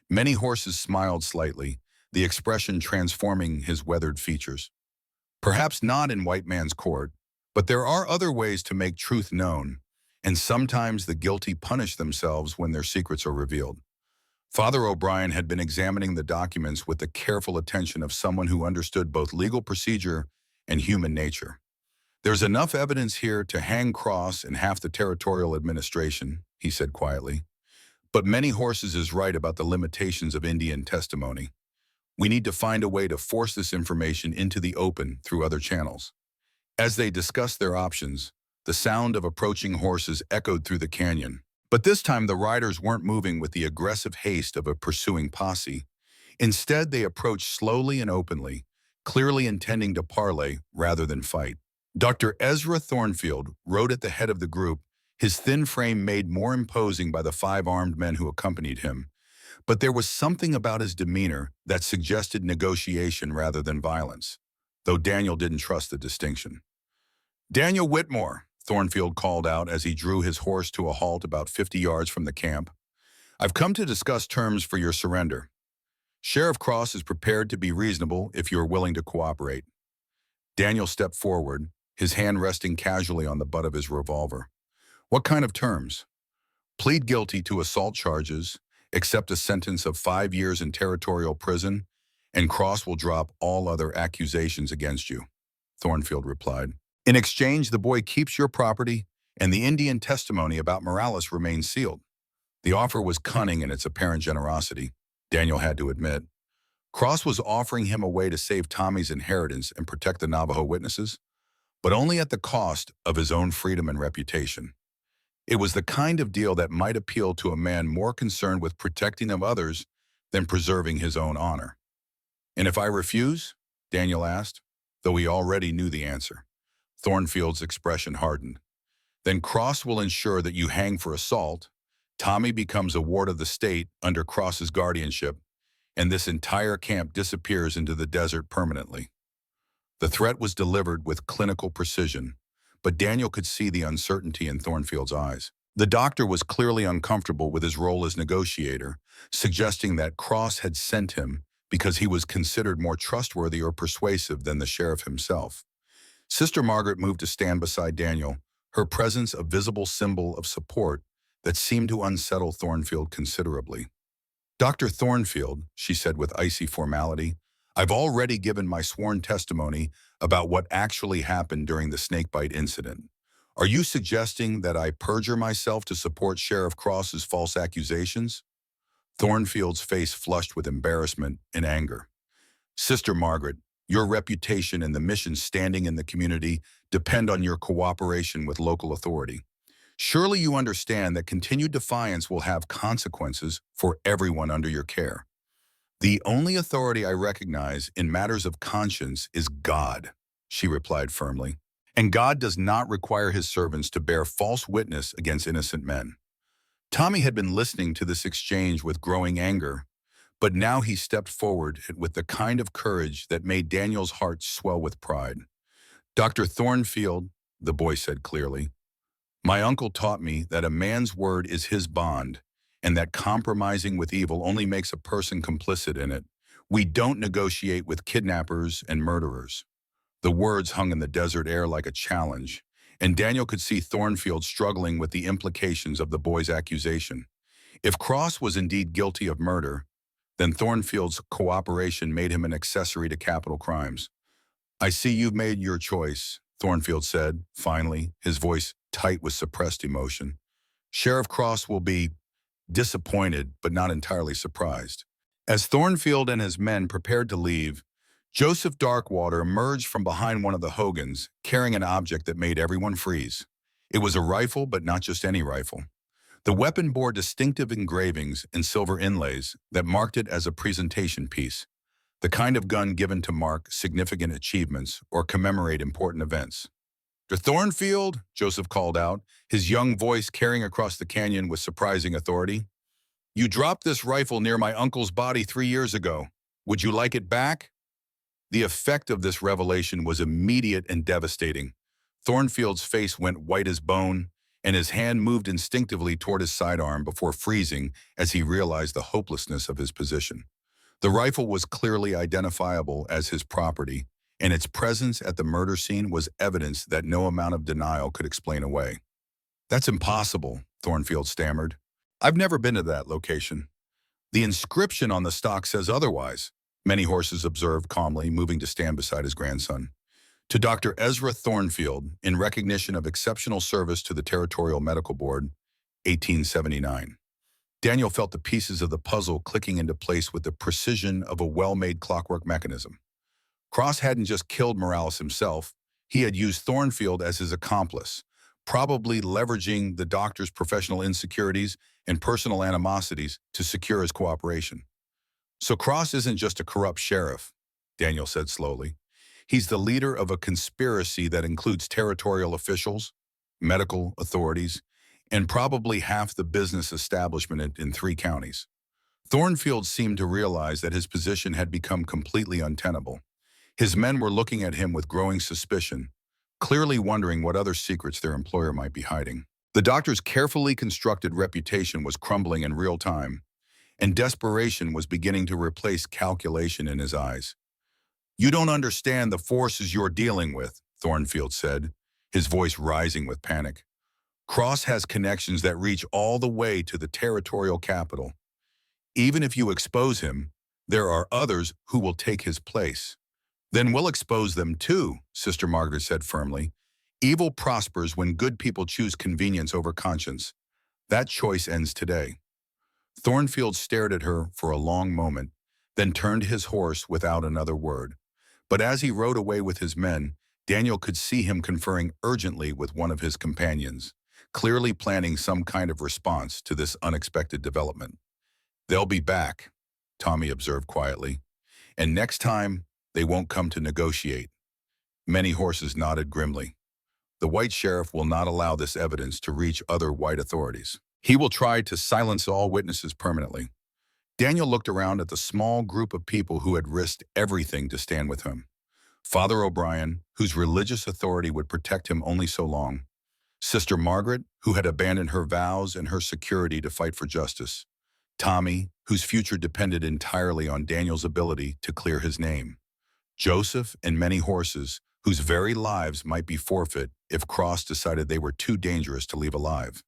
A: Many Horses smiled slightly, the expression transforming his weathered features. "Perhaps not in white man's court, but there are other ways to make truth known, and sometimes the guilty punish themselves when their secrets are revealed." Father O'Brien had been examining the documents with the careful attention of someone who understood both legal procedure and human nature. "There's enough evidence here to hang Cross and half the territorial administration," he said quietly. "But Many Horses is right about the limitations of Indian testimony. We need to find a way to force this information into the open through other channels." As they discussed their options, the sound of approaching horses echoed through the canyon. But this time the riders weren't moving with the aggressive haste of a pursuing posse. Instead, they approached slowly and openly, clearly intending to parley rather than fight. Dr. Ezra Thornfield rode at the head of the group, his thin frame made more imposing by the 5 armed men who accompanied him. But there was something about his demeanor that suggested negotiation rather than violence, though Daniel didn't trust the distinction. "Daniel Whitmore," Thornfield called out as he drew his horse to a halt about 50 yards from the camp. "I've come to discuss terms for your surrender. Sheriff Cross is prepared to be reasonable if you are willing to cooperate." Daniel stepped forward, his hand resting casually on the butt of his revolver. "What kind of terms?" "Plead guilty to assault charges, accept a sentence of 5 years in territorial prison, and Cross will drop all other accusations against you," Thornfield replied. "In exchange, the boy keeps your property, and the Indian testimony about Morales remains sealed." The offer was cunning in its apparent generosity, Daniel had to admit. Cross was offering him a way to save Tommy's inheritance and protect the Navajo witnesses, but only at the cost of his own freedom and reputation. It was the kind of deal that might appeal to a man more concerned with protecting of others than preserving his own honor. "And if I refuse?" Daniel asked, though he already knew the answer. Thornfield's expression hardened. Then Cross will ensure that you hang for assault. Tommy becomes a ward of the state under Cross's guardianship, and this entire camp disappears into the desert permanently. The threat was delivered with clinical precision, but Daniel could see the uncertainty in Thornfield's eyes. The doctor was clearly uncomfortable with his role as negotiator, suggesting that Cross had sent him because he was considered more trustworthy or persuasive than the sheriff himself. Sister Margaret moved to stand beside Daniel, her presence a visible symbol of support that seemed to unsettle Thornfield considerably. "Dr. Thornfield," she said with icy formality, "I've already given my sworn testimony about what actually happened during the snakebite incident. Are you suggesting that I perjure myself to support Sheriff Cross's false accusations?" Thornfield's face flushed with embarrassment and anger. "Sister Margaret, your reputation and the mission standing in the community depend on your cooperation with local authority. Surely you understand that continued defiance will have consequences for everyone under your care. The only authority I recognize in matters of conscience is God," she replied firmly. "And God does not require his servants to bear false witness against innocent men." Tommy had been listening to this exchange with growing anger, but now he stepped forward with the kind of courage that made Daniel's heart swell with pride. "Dr. Thornfield," the boy said clearly, "my uncle taught me that a man's word is his bond, and that compromising with evil only makes a person complicit in it. We don't negotiate with kidnappers and murderers." The words hung in the desert air like a challenge, and Daniel could see Thornfield struggling with the implications of the boy's accusation. If Cross was indeed guilty of murder, then Thornfield's cooperation made him an accessory to capital crimes. "I see you've made your choice," Thornfield said, finally, his voice tight with suppressed emotion. "Sheriff Cross will be disappointed, but not entirely surprised." As Thornfield and his men prepared to leave, Joseph Darkwater emerged from behind one of the hogans, carrying an object that made everyone freeze. It was a rifle, but not just any rifle. The weapon bore distinctive engravings and silver inlays that marked it as a presentation piece, the kind of gun given to mark significant achievements or commemorate important events. "To Thornfield," Joseph called out, his young voice carrying across the canyon with surprising authority. "You dropped this rifle near my uncle's body 3 years ago. Would you like it back?" The effect of this revelation was immediate and devastating. Thornfield's face went white as bone, and his hand moved instinctively toward his sidearm before freezing as he realized the hopelessness of his position. The rifle was clearly identifiable as his property, and its presence at the murder scene was evidence that no amount of denial could explain away. "That's impossible," Thornfield stammered. "I've never been to that location." "The inscription on the stock says otherwise," Many Horses observed calmly, moving to stand beside his grandson. "To Dr. Ezra Thornfield, in recognition of exceptional service to the Territorial Medical Board, 1879. Daniel felt the pieces of the puzzle clicking into place with the precision of a well-made clockwork mechanism. Cross hadn't just killed Morales himself, he had used Thornfield as his accomplice, probably leveraging the doctor's professional insecurities and personal animosities to secure his cooperation. "So Cross isn't just a corrupt sheriff," Daniel said slowly. "He's the leader of a conspiracy that includes territorial officials, medical authorities, and probably half the business establishment in 3 counties. Thornfield seemed to realize that his position had become completely untenable. His men were looking at him with growing suspicion, clearly wondering what other secrets their employer might be hiding. The doctor's carefully constructed reputation was crumbling in real time, and desperation was beginning to replace calculation in his eyes. "You don't understand the forces you're dealing with," Thornfield said, his voice rising with panic. "Cross has connections that reach all the way to the territorial capital. Even if you expose him, there are others who will take his place." "Then we'll expose them too," Sister Margaret said firmly. "Evil prospers when good people choose convenience over conscience. That choice ends today." Thornfield stared at her for a long moment, then turned his horse without another word. But as he rode away with his men, Daniel could see him conferring urgently with one of his companions, clearly planning some kind of response to this unexpected development. "They'll be back," Tommy observed quietly. "And next time, they won't come to negotiate." Many Horses nodded grimly. The white sheriff will not allow this evidence to reach other white authorities. He will try to silence all witnesses permanently. Daniel looked around at the small group of people who had risked everything to stand with him. Father O'Brien, whose religious authority would protect him only so long. Sister Margaret, who had abandoned her vows and her security to fight for justice. Tommy, whose future depended entirely on Daniel's ability to clear his name. Joseph and many horses, whose very lives might be forfeit if Cross decided they were too dangerous to leave alive.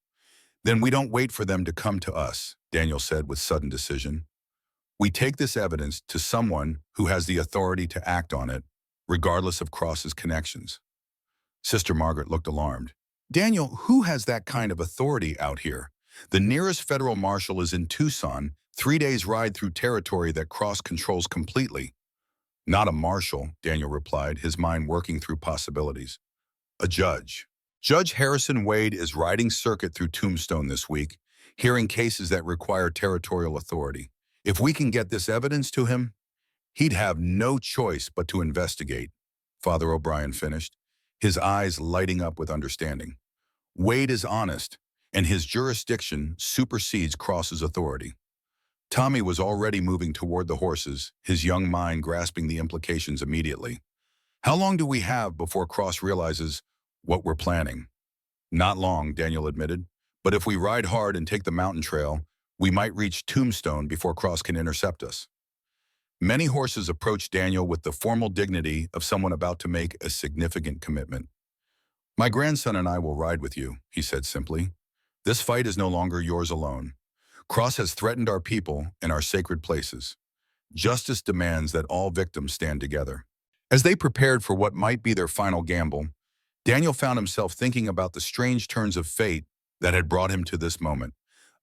A: Then we don't wait for them to come to us, Daniel said with sudden decision. We take this evidence to someone who has the authority to act on it, regardless of Cross's connections. Sister Margaret looked alarmed. Daniel, who has that kind of authority out here? The nearest federal marshal is in Tucson, 3 days' ride through territory that Cross controls completely. Not a marshal, Daniel replied, his mind working through possibilities. A judge. Judge Harrison Wade is riding circuit through Tombstone this week, hearing cases that require territorial authority. If we can get this evidence to him, he'd have no choice but to investigate, Father O'Brien finished, his eyes lighting up with understanding. Wade is honest, and his jurisdiction supersedes Cross's authority. Tommy was already moving toward the horses, his young mind grasping the implications immediately. How long do we have before Cross realizes what we're planning? Not long, Daniel admitted, but if we ride hard and take the mountain trail, we might reach Tombstone before Cross can intercept us. Many horses approached Daniel with the formal dignity of someone about to make a significant commitment. My grandson and I will ride with you, he said simply. This fight is no longer yours alone. Cross has threatened our people and our sacred places. Justice demands that all victims stand together. As they prepared for what might be their final gamble, Daniel found himself thinking about the strange turns of fate that had brought him to this moment.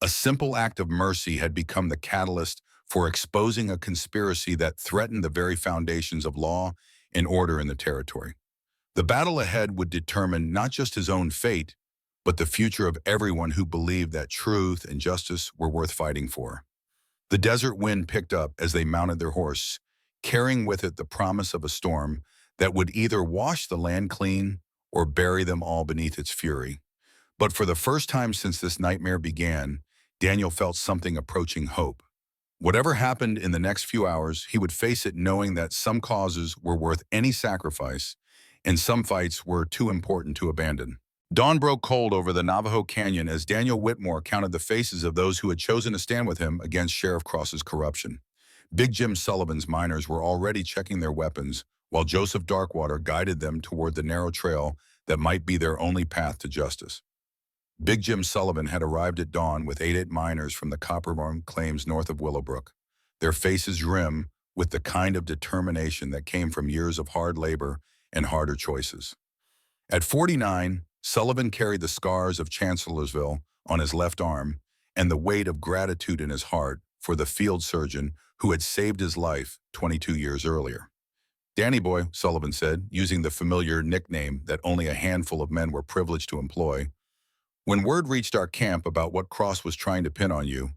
A: A simple act of mercy had become the catalyst for exposing a conspiracy that threatened the very foundations of law and order in the territory. The battle ahead would determine not just his own fate, but the future of everyone who believed that truth and justice were worth fighting for. The desert wind picked up as they mounted their horse, carrying with it the promise of a storm that would either wash the land clean or bury them all beneath its fury. But for the first time since this nightmare began, Daniel felt something approaching hope. Whatever happened in the next few hours, he would face it knowing that some causes were worth any sacrifice and some fights were too important to abandon. Dawn broke cold over the Navajo Canyon as Daniel Whitmore counted the faces of those who had chosen to stand with him against Sheriff Cross's corruption. Big Jim Sullivan's miners were already checking their weapons, while Joseph Darkwater guided them toward the narrow trail that might be their only path to justice. Big Jim Sullivan had arrived at dawn with 8 miners from the copper-borne claims north of Willowbrook, their faces grim with the kind of determination that came from years of hard labor and harder choices. At 49, Sullivan carried the scars of Chancellorsville on his left arm and the weight of gratitude in his heart for the field surgeon who had saved his life 22 years earlier. Danny Boy, Sullivan said, using the familiar nickname that only a handful of men were privileged to employ. When word reached our camp about what Cross was trying to pin on you,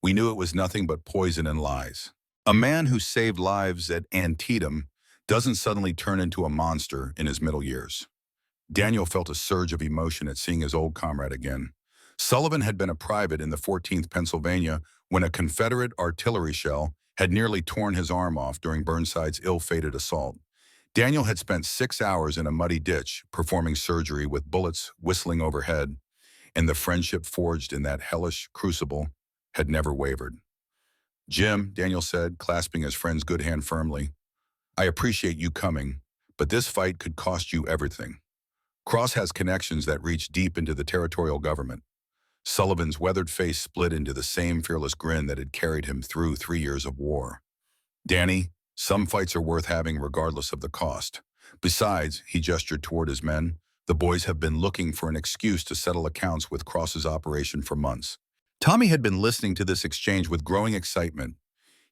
A: we knew it was nothing but poison and lies. A man who saved lives at Antietam doesn't suddenly turn into a monster in his middle years. Daniel felt a surge of emotion at seeing his old comrade again. Sullivan had been a private in the 14th Pennsylvania when a Confederate artillery shell had nearly torn his arm off during Burnside's ill-fated assault. Daniel had spent 6 hours in a muddy ditch performing surgery with bullets whistling overhead, and the friendship forged in that hellish crucible had never wavered. Jim, Daniel said, clasping his friend's good hand firmly, I appreciate you coming, but this fight could cost you everything. Cross has connections that reach deep into the territorial government. Sullivan's weathered face split into the same fearless grin that had carried him through 3 years of war. Danny, some fights are worth having regardless of the cost. Besides, he gestured toward his men, the boys have been looking for an excuse to settle accounts with Cross's operation for months. Tommy had been listening to this exchange with growing excitement,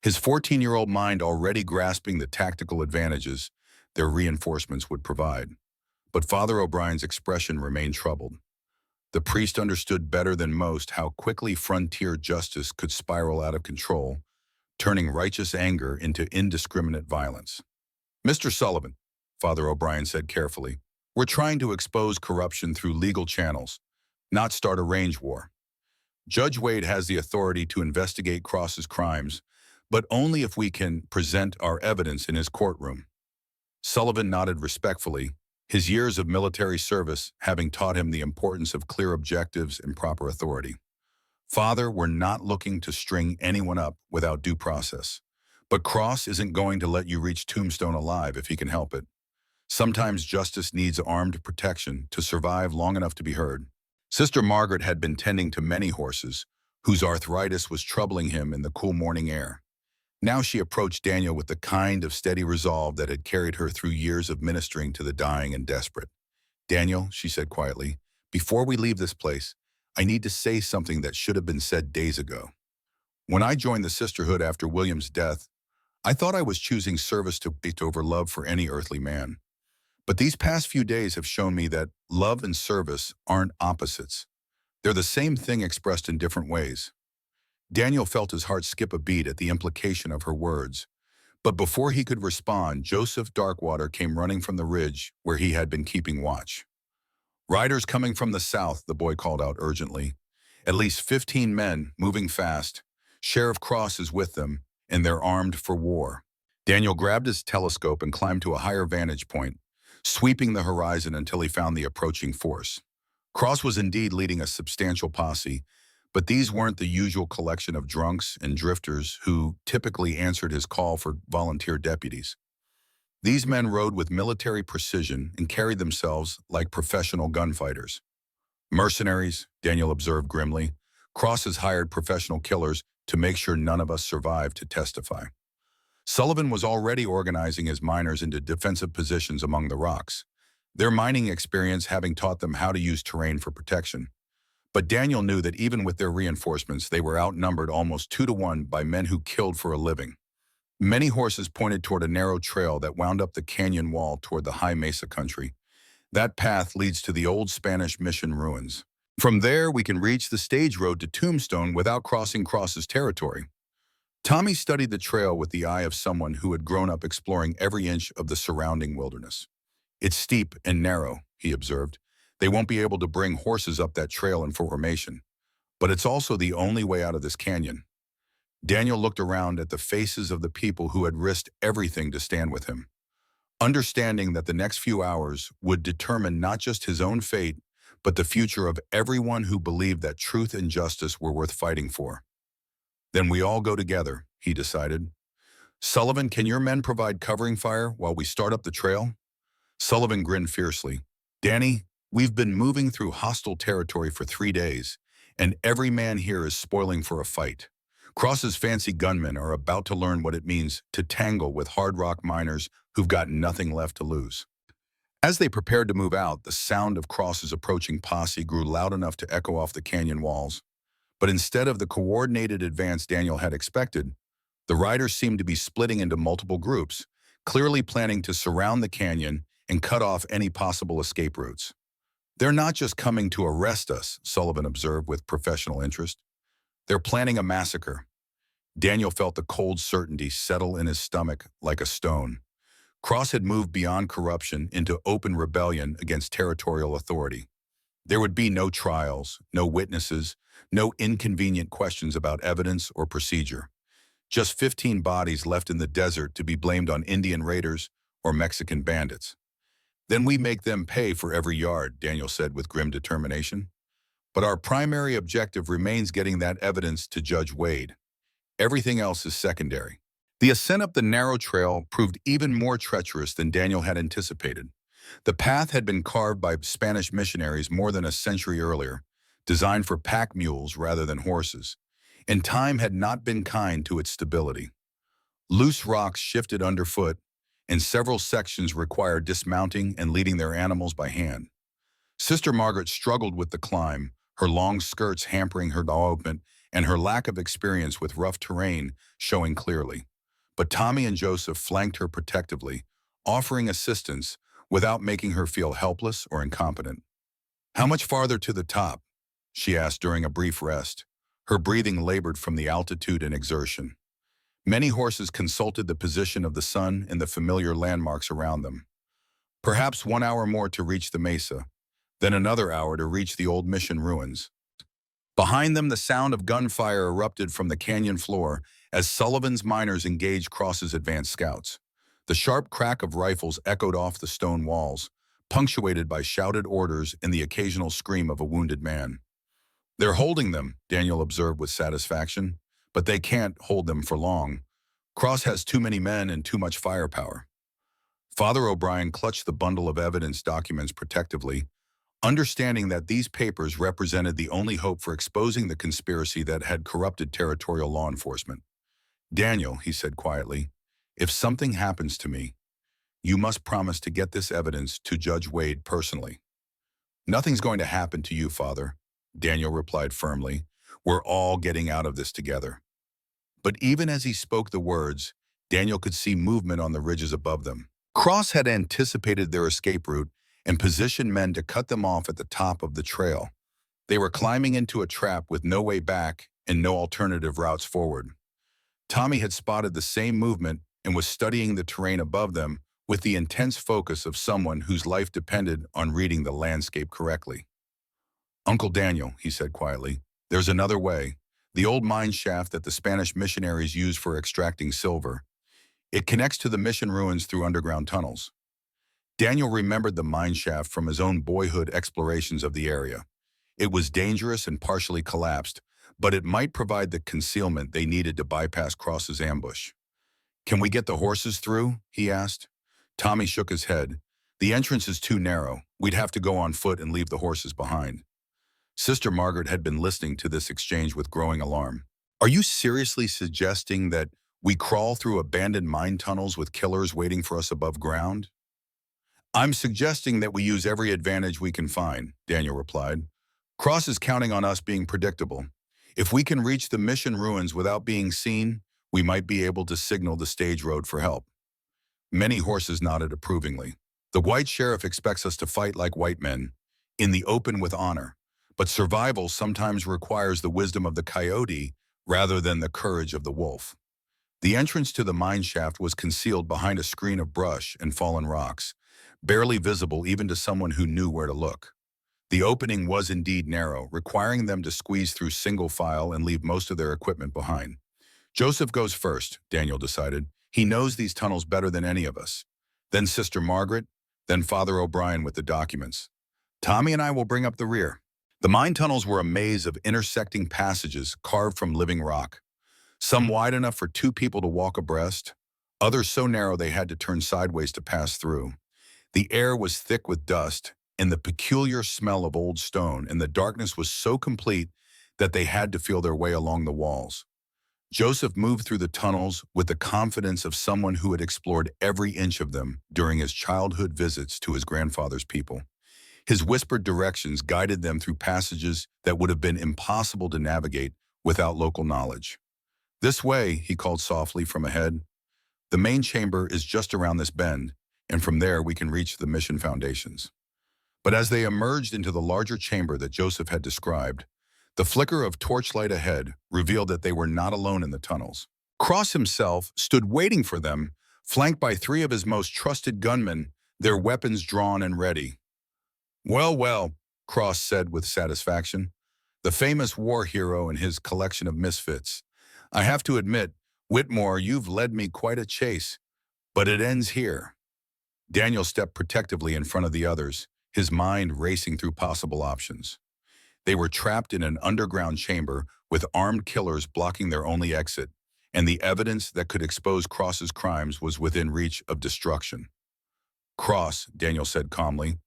A: his 14-year-old mind already grasping the tactical advantages their reinforcements would provide. But Father O'Brien's expression remained troubled. The priest understood better than most how quickly frontier justice could spiral out of control, turning righteous anger into indiscriminate violence. Mr. Sullivan, Father O'Brien said carefully, We're trying to expose corruption through legal channels, not start a range war. Judge Wade has the authority to investigate Cross's crimes, but only if we can present our evidence in his courtroom. Sullivan nodded respectfully, his years of military service having taught him the importance of clear objectives and proper authority. Father, we're not looking to string anyone up without due process. But Cross isn't going to let you reach Tombstone alive if he can help it. Sometimes justice needs armed protection to survive long enough to be heard. Sister Margaret had been tending to many horses, whose arthritis was troubling him in the cool morning air. Now she approached Daniel with the kind of steady resolve that had carried her through years of ministering to the dying and desperate. Daniel, she said quietly, before we leave this place, I need to say something that should have been said days ago. When I joined the sisterhood after William's death, I thought I was choosing service over love for any earthly man. But these past few days have shown me that love and service aren't opposites. They're the same thing expressed in different ways. Daniel felt his heart skip a beat at the implication of her words. But before he could respond, Joseph Darkwater came running from the ridge where he had been keeping watch. Riders coming from the south, the boy called out urgently. At least 15 men, moving fast. Sheriff Cross is with them, and they're armed for war. Daniel grabbed his telescope and climbed to a higher vantage point, sweeping the horizon until he found the approaching force. Cross was indeed leading a substantial posse, but these weren't the usual collection of drunks and drifters who typically answered his call for volunteer deputies. These men rode with military precision and carried themselves like professional gunfighters. Mercenaries, Daniel observed grimly. Cross has hired professional killers to make sure none of us survive to testify. Sullivan was already organizing his miners into defensive positions among the rocks, their mining experience having taught them how to use terrain for protection. But Daniel knew that even with their reinforcements, they were outnumbered almost 2-to-1 by men who killed for a living. Many horses pointed toward a narrow trail that wound up the canyon wall toward the high mesa country. That path leads to the old Spanish mission ruins. From there, we can reach the stage road to Tombstone without crossing Cross's territory. Tommy studied the trail with the eye of someone who had grown up exploring every inch of the surrounding wilderness. It's steep and narrow, he observed. They won't be able to bring horses up that trail in formation. But it's also the only way out of this canyon. Daniel looked around at the faces of the people who had risked everything to stand with him, understanding that the next few hours would determine not just his own fate, but the future of everyone who believed that truth and justice were worth fighting for. Then we all go together, he decided. Sullivan, can your men provide covering fire while we start up the trail? Sullivan grinned fiercely. Danny, we've been moving through hostile territory for 3 days, and every man here is spoiling for a fight. Cross's fancy gunmen are about to learn what it means to tangle with hard rock miners who've got nothing left to lose. As they prepared to move out, the sound of Cross's approaching posse grew loud enough to echo off the canyon walls. But instead of the coordinated advance Daniel had expected, the riders seemed to be splitting into multiple groups, clearly planning to surround the canyon and cut off any possible escape routes. They're not just coming to arrest us, Sullivan observed with professional interest. They're planning a massacre. Daniel felt the cold certainty settle in his stomach like a stone. Cross had moved beyond corruption into open rebellion against territorial authority. There would be no trials, no witnesses, no inconvenient questions about evidence or procedure. Just 15 bodies left in the desert to be blamed on Indian raiders or Mexican bandits. Then we make them pay for every yard, Daniel said with grim determination. But our primary objective remains getting that evidence to Judge Wade. Everything else is secondary. The ascent up the narrow trail proved even more treacherous than Daniel had anticipated. The path had been carved by Spanish missionaries more than a century earlier, designed for pack mules rather than horses, and time had not been kind to its stability. Loose rocks shifted underfoot, and several sections required dismounting and leading their animals by hand. Sister Margaret struggled with the climb, her long skirts hampering her development and her lack of experience with rough terrain showing clearly. But Tommy and Joseph flanked her protectively, offering assistance without making her feel helpless or incompetent. How much farther to the top? She asked during a brief rest. Her breathing labored from the altitude and exertion. Many horses consulted the position of the sun and the familiar landmarks around them. Perhaps 1 hour more to reach the mesa, then another hour to reach the old mission ruins. Behind them, the sound of gunfire erupted from the canyon floor as Sullivan's miners engaged Cross's advanced scouts. The sharp crack of rifles echoed off the stone walls, punctuated by shouted orders and the occasional scream of a wounded man. "They're holding them," Daniel observed with satisfaction, "but they can't hold them for long. Cross has too many men and too much firepower." Father O'Brien clutched the bundle of evidence documents protectively, understanding that these papers represented the only hope for exposing the conspiracy that had corrupted territorial law enforcement. "Daniel," he said quietly, "if something happens to me, you must promise to get this evidence to Judge Wade personally." "Nothing's going to happen to you, Father," Daniel replied firmly. "We're all getting out of this together." But even as he spoke the words, Daniel could see movement on the ridges above them. Cross had anticipated their escape route and positioned men to cut them off at the top of the trail. They were climbing into a trap with no way back and no alternative routes forward. Tommy had spotted the same movement and was studying the terrain above them with the intense focus of someone whose life depended on reading the landscape correctly. "Uncle Daniel," he said quietly, "there's another way. The old mine shaft that the Spanish missionaries used for extracting silver. It connects to the mission ruins through underground tunnels." Daniel remembered the mine shaft from his own boyhood explorations of the area. It was dangerous and partially collapsed, but it might provide the concealment they needed to bypass Cross's ambush. "Can we get the horses through?" he asked. Tommy shook his head. "The entrance is too narrow. We'd have to go on foot and leave the horses behind." Sister Margaret had been listening to this exchange with growing alarm. "Are you seriously suggesting that we crawl through abandoned mine tunnels with killers waiting for us above ground?" "I'm suggesting that we use every advantage we can find," Daniel replied. "Cross is counting on us being predictable. If we can reach the mission ruins without being seen, we might be able to signal the stage road for help." Many horses nodded approvingly. "The white sheriff expects us to fight like white men, in the open with honor. But survival sometimes requires the wisdom of the coyote rather than the courage of the wolf." The entrance to the mine shaft was concealed behind a screen of brush and fallen rocks, barely visible even to someone who knew where to look. The opening was indeed narrow, requiring them to squeeze through single file and leave most of their equipment behind. "Joseph goes first," Daniel decided. "He knows these tunnels better than any of us. Then Sister Margaret, then Father O'Brien with the documents. Tommy and I will bring up the rear." The mine tunnels were a maze of intersecting passages carved from living rock, some wide enough for two people to walk abreast, others so narrow they had to turn sideways to pass through. The air was thick with dust and the peculiar smell of old stone, and the darkness was so complete that they had to feel their way along the walls. Joseph moved through the tunnels with the confidence of someone who had explored every inch of them during his childhood visits to his grandfather's people. His whispered directions guided them through passages that would have been impossible to navigate without local knowledge. "This way," he called softly from ahead. "The main chamber is just around this bend, and from there we can reach the mission foundations." But as they emerged into the larger chamber that Joseph had described, the flicker of torchlight ahead revealed that they were not alone in the tunnels. Cross himself stood waiting for them, flanked by three of his most trusted gunmen, their weapons drawn and ready. "Well, well," Cross said with satisfaction, "the famous war hero and his collection of misfits. I have to admit, Whitmore, you've led me quite a chase, but it ends here." Daniel stepped protectively in front of the others, his mind racing through possible options. They were trapped in an underground chamber with armed killers blocking their only exit, and the evidence that could expose Cross's crimes was within reach of destruction. "Cross," Daniel said calmly,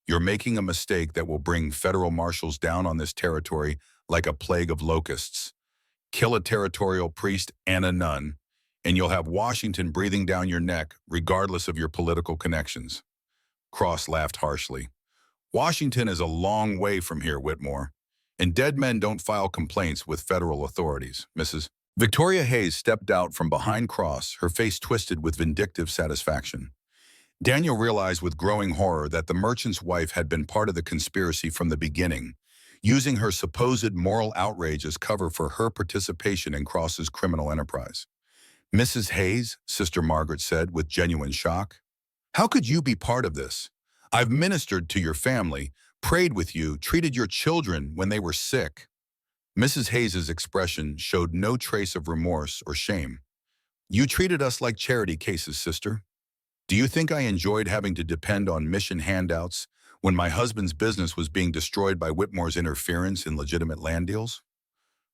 A: "you're making a mistake that will bring federal marshals down on this territory like a plague of locusts. Kill a territorial priest and a nun, and you'll have Washington breathing down your neck regardless of your political connections." Cross laughed harshly. "Washington is a long way from here, Whitmore, and dead men don't file complaints with federal authorities, Mrs. Victoria Hayes stepped out from behind Cross, her face twisted with vindictive satisfaction. Daniel realized with growing horror that the merchant's wife had been part of the conspiracy from the beginning, using her supposed moral outrage as cover for her participation in Cross's criminal enterprise. "Mrs. Hayes," Sister Margaret said with genuine shock, "how could you be part of this? I've ministered to your family, prayed with you, treated your children when they were sick." Mrs. Hayes's expression showed no trace of remorse or shame. "You treated us like charity cases, sister. Do you think I enjoyed having to depend on mission handouts when my husband's business was being destroyed by Whitmore's interference in legitimate land deals?"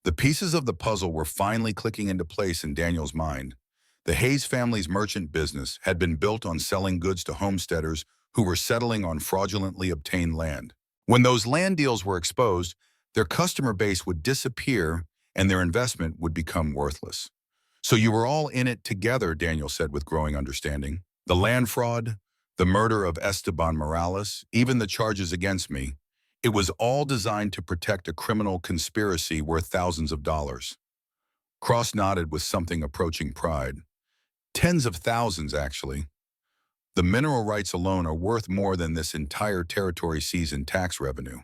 A: The pieces of the puzzle were finally clicking into place in Daniel's mind. The Hayes family's merchant business had been built on selling goods to homesteaders who were settling on fraudulently obtained land. When those land deals were exposed, their customer base would disappear and their investment would become worthless. "So you were all in it together," Daniel said with growing understanding. "The land fraud, the murder of Esteban Morales, even the charges against me. It was all designed to protect a criminal conspiracy worth thousands of dollars." Cross nodded with something approaching pride. "Tens of thousands, actually. The mineral rights alone are worth more than this entire territory sees in tax revenue.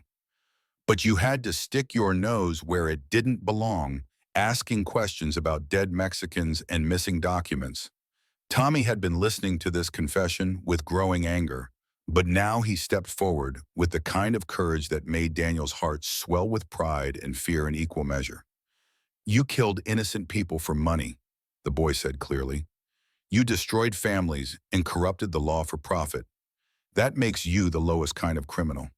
A: But you had to stick your nose where it didn't belong, asking questions about dead Mexicans and missing documents." Tommy had been listening to this confession with growing anger, but now he stepped forward with the kind of courage that made Daniel's heart swell with pride and fear in equal measure. "You killed innocent people for money," the boy said clearly. "You destroyed families and corrupted the law for profit. That makes you the lowest kind of criminal."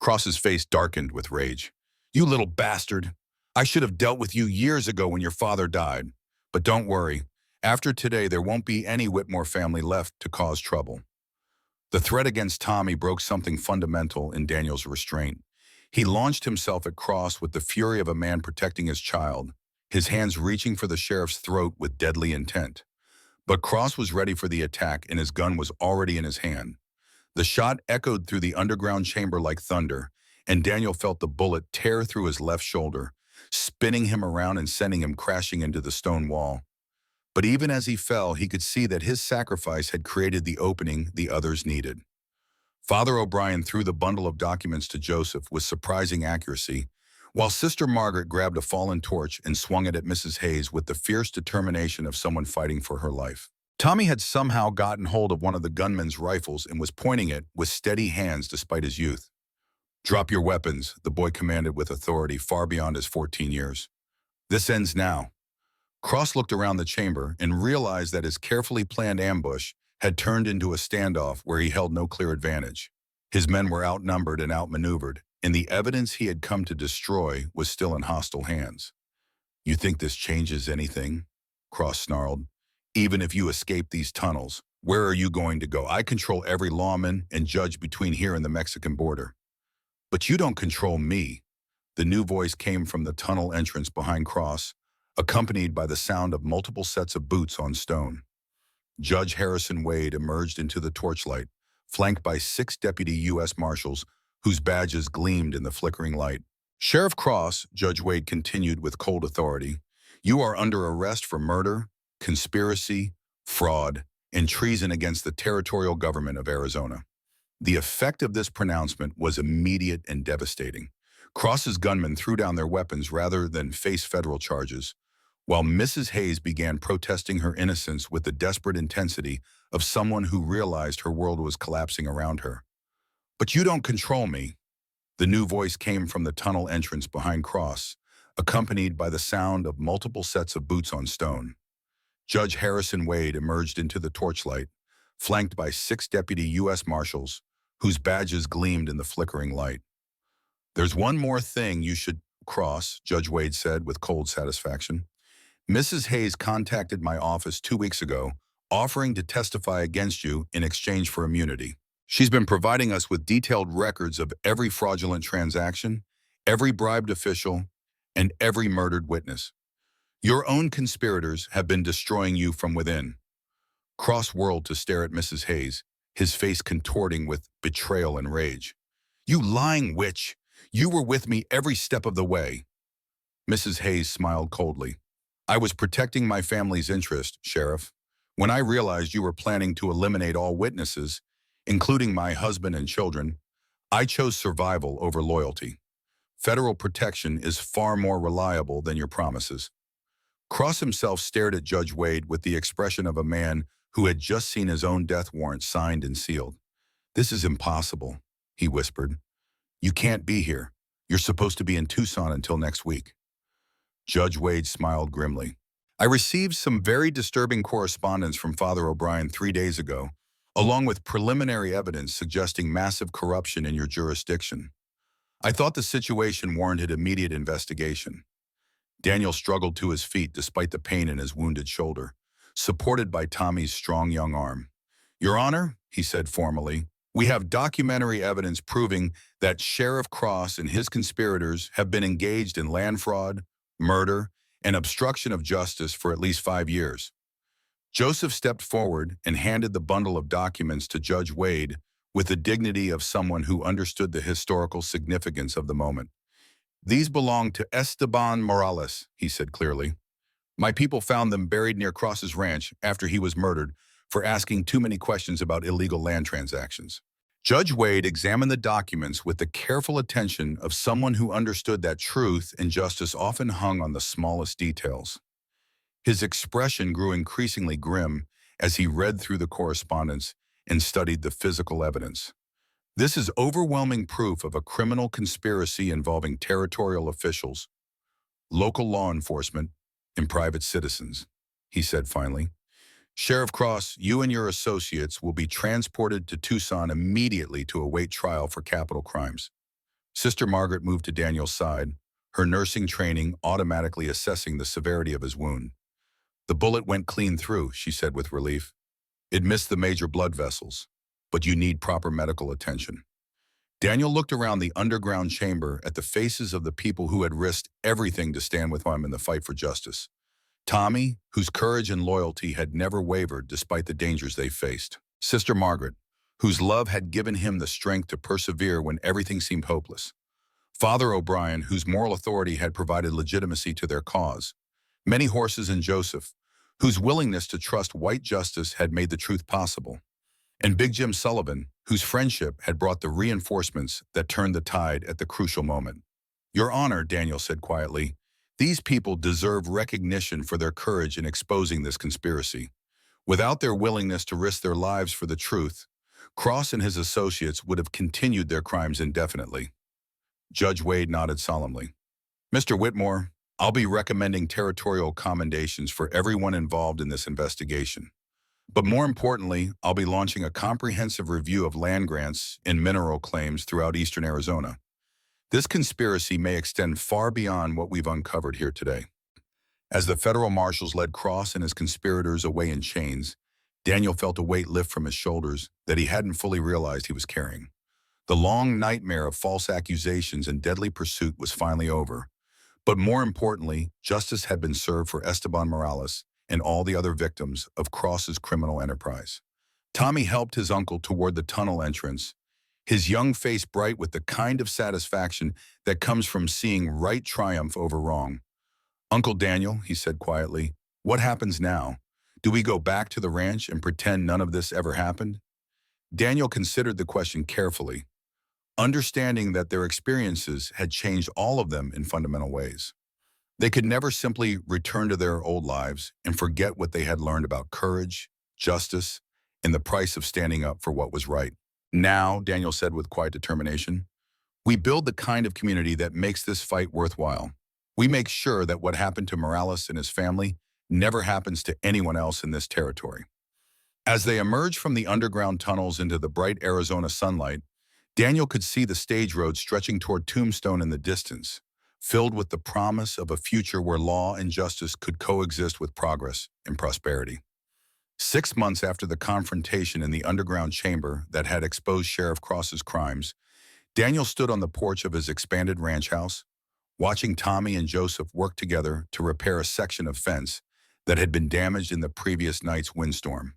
A: Cross's face darkened with rage. "You little bastard! I should have dealt with you years ago when your father died. But don't worry. After today, there won't be any Whitmore family left to cause trouble." The threat against Tommy broke something fundamental in Daniel's restraint. He launched himself at Cross with the fury of a man protecting his child, his hands reaching for the sheriff's throat with deadly intent. But Cross was ready for the attack and his gun was already in his hand. The shot echoed through the underground chamber like thunder, and Daniel felt the bullet tear through his left shoulder, spinning him around and sending him crashing into the stone wall. But even as he fell, he could see that his sacrifice had created the opening the others needed. Father O'Brien threw the bundle of documents to Joseph with surprising accuracy, while Sister Margaret grabbed a fallen torch and swung it at Mrs. Hayes with the fierce determination of someone fighting for her life. Tommy had somehow gotten hold of one of the gunman's rifles and was pointing it with steady hands despite his youth. "Drop your weapons," the boy commanded with authority far beyond his 14 years. "This ends now." Cross looked around the chamber and realized that his carefully planned ambush had turned into a standoff where he held no clear advantage. His men were outnumbered and outmaneuvered, and the evidence he had come to destroy was still in hostile hands. "You think this changes anything?" Cross snarled. "Even if you escape these tunnels, where are you going to go? I control every lawman and judge between here and the Mexican border." "But you don't control me." The new voice came from the tunnel entrance behind Cross, accompanied by the sound of multiple sets of boots on stone. Judge Harrison Wade emerged into the torchlight, flanked by 6 deputy U.S. Marshals whose badges gleamed in the flickering light. "Sheriff Cross," Judge Wade continued with cold authority, "you are under arrest for murder, conspiracy, fraud, and treason against the territorial government of Arizona." The effect of this pronouncement was immediate and devastating. Cross's gunmen threw down their weapons rather than face federal charges, while Mrs. Hayes began protesting her innocence with the desperate intensity of someone who realized her world was collapsing around her. "But you don't control me." The new voice came from the tunnel entrance behind Cross, accompanied by the sound of multiple sets of boots on stone. Judge Harrison Wade emerged into the torchlight, flanked by 6 deputy U.S. Marshals whose badges gleamed in the flickering light. "There's one more thing you should cross," Judge Wade said with cold satisfaction. "Mrs. Hayes contacted my office 2 weeks ago, offering to testify against you in exchange for immunity. She's been providing us with detailed records of every fraudulent transaction, every bribed official, and every murdered witness. Your own conspirators have been destroying you from within." Cross whirled to stare at Mrs. Hayes, his face contorting with betrayal and rage. "You lying witch! You were with me every step of the way." Mrs. Hayes smiled coldly. "I was protecting my family's interest, Sheriff. When I realized you were planning to eliminate all witnesses, including my husband and children, I chose survival over loyalty. Federal protection is far more reliable than your promises." Cross himself stared at Judge Wade with the expression of a man who had just seen his own death warrant signed and sealed. "This is impossible," he whispered. "You can't be here. You're supposed to be in Tucson until next week." Judge Wade smiled grimly. "I received some very disturbing correspondence from Father O'Brien 3 days ago, along with preliminary evidence suggesting massive corruption in your jurisdiction. I thought the situation warranted immediate investigation." Daniel struggled to his feet despite the pain in his wounded shoulder, supported by Tommy's strong young arm. "Your Honor," he said formally, "we have documentary evidence proving that Sheriff Cross and his conspirators have been engaged in land fraud, murder, and obstruction of justice for at least 5 years." Joseph stepped forward and handed the bundle of documents to Judge Wade with the dignity of someone who understood the historical significance of the moment. "These belong to Esteban Morales," he said clearly. "My people found them buried near Cross's ranch after he was murdered for asking too many questions about illegal land transactions." Judge Wade examined the documents with the careful attention of someone who understood that truth and justice often hung on the smallest details. His expression grew increasingly grim as he read through the correspondence and studied the physical evidence. "This is overwhelming proof of a criminal conspiracy involving territorial officials, local law enforcement, and private citizens," he said finally. "Sheriff Cross, you and your associates will be transported to Tucson immediately to await trial for capital crimes." Sister Margaret moved to Daniel's side, her nursing training automatically assessing the severity of his wound. "The bullet went clean through," she said with relief. "It missed the major blood vessels, but you need proper medical attention." Daniel looked around the underground chamber at the faces of the people who had risked everything to stand with him in the fight for justice. Tommy, whose courage and loyalty had never wavered despite the dangers they faced. Sister Margaret, whose love had given him the strength to persevere when everything seemed hopeless. Father O'Brien, whose moral authority had provided legitimacy to their cause. Many Horses and Joseph, whose willingness to trust white justice had made the truth possible. And Big Jim Sullivan, whose friendship had brought the reinforcements that turned the tide at the crucial moment. "Your Honor," Daniel said quietly, "these people deserve recognition for their courage in exposing this conspiracy. Without their willingness to risk their lives for the truth, Cross and his associates would have continued their crimes indefinitely." Judge Wade nodded solemnly. "Mr. Whitmore, I'll be recommending territorial commendations for everyone involved in this investigation. But more importantly, I'll be launching a comprehensive review of land grants and mineral claims throughout eastern Arizona. This conspiracy may extend far beyond what we've uncovered here today." As the federal marshals led Cross and his conspirators away in chains, Daniel felt a weight lift from his shoulders that he hadn't fully realized he was carrying. The long nightmare of false accusations and deadly pursuit was finally over. But more importantly, justice had been served for Esteban Morales and all the other victims of Cross's criminal enterprise. Tommy helped his uncle toward the tunnel entrance, his young face bright with the kind of satisfaction that comes from seeing right triumph over wrong. "Uncle Daniel," he said quietly, "what happens now? Do we go back to the ranch and pretend none of this ever happened?" Daniel considered the question carefully, understanding that their experiences had changed all of them in fundamental ways. They could never simply return to their old lives and forget what they had learned about courage, justice, and the price of standing up for what was right. "Now," Daniel said with quiet determination, "we build the kind of community that makes this fight worthwhile. We make sure that what happened to Morales and his family never happens to anyone else in this territory." As they emerged from the underground tunnels into the bright Arizona sunlight, Daniel could see the stage road stretching toward Tombstone in the distance, filled with the promise of a future where law and justice could coexist with progress and prosperity. 6 months after the confrontation in the underground chamber that had exposed Sheriff Cross's crimes, Daniel stood on the porch of his expanded ranch house, watching Tommy and Joseph work together to repair a section of fence that had been damaged in the previous night's windstorm.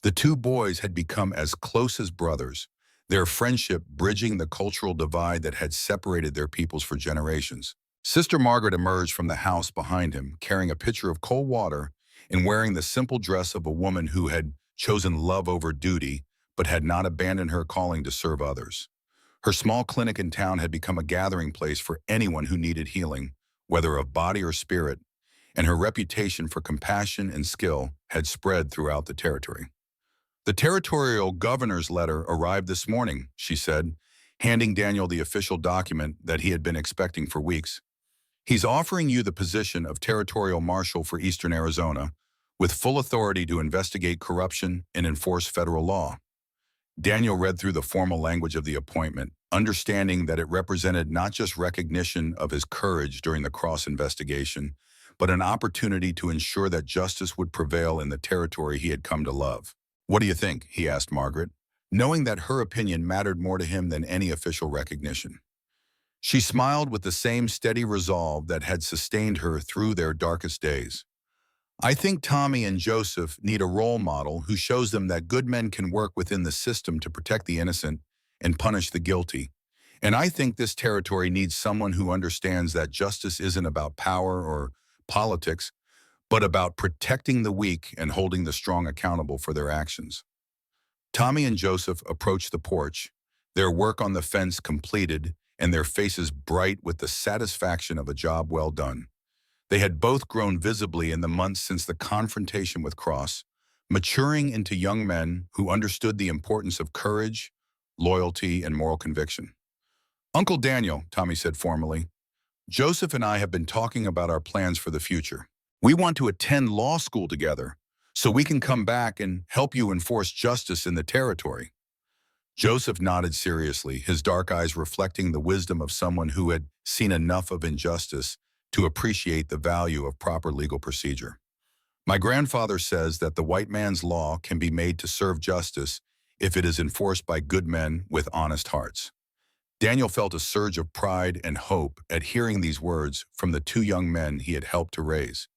A: The two boys had become as close as brothers, their friendship bridging the cultural divide that had separated their peoples for generations. Sister Margaret emerged from the house behind him, carrying a pitcher of cold water and wearing the simple dress of a woman who had chosen love over duty, but had not abandoned her calling to serve others. Her small clinic in town had become a gathering place for anyone who needed healing, whether of body or spirit, and her reputation for compassion and skill had spread throughout the territory. The territorial governor's letter arrived this morning, she said, handing Daniel the official document that he had been expecting for weeks. He's offering you the position of territorial marshal for Eastern Arizona, with full authority to investigate corruption and enforce federal law. Daniel read through the formal language of the appointment, understanding that it represented not just recognition of his courage during the Cross investigation, but an opportunity to ensure that justice would prevail in the territory he had come to love. "What do you think?" he asked Margaret, knowing that her opinion mattered more to him than any official recognition. She smiled with the same steady resolve that had sustained her through their darkest days. "I think Tommy and Joseph need a role model who shows them that good men can work within the system to protect the innocent and punish the guilty. And I think this territory needs someone who understands that justice isn't about power or politics, but about protecting the weak and holding the strong accountable for their actions." Tommy and Joseph approached the porch, their work on the fence completed and their faces bright with the satisfaction of a job well done. They had both grown visibly in the months since the confrontation with Cross, maturing into young men who understood the importance of courage, loyalty, and moral conviction. "Uncle Daniel," Tommy said formally, "Joseph and I have been talking about our plans for the future. We want to attend law school together so we can come back and help you enforce justice in the territory." Joseph nodded seriously, his dark eyes reflecting the wisdom of someone who had seen enough of injustice to appreciate the value of proper legal procedure. "My grandfather says that the white man's law can be made to serve justice if it is enforced by good men with honest hearts." Daniel felt a surge of pride and hope at hearing these words from the two young men he had helped to raise.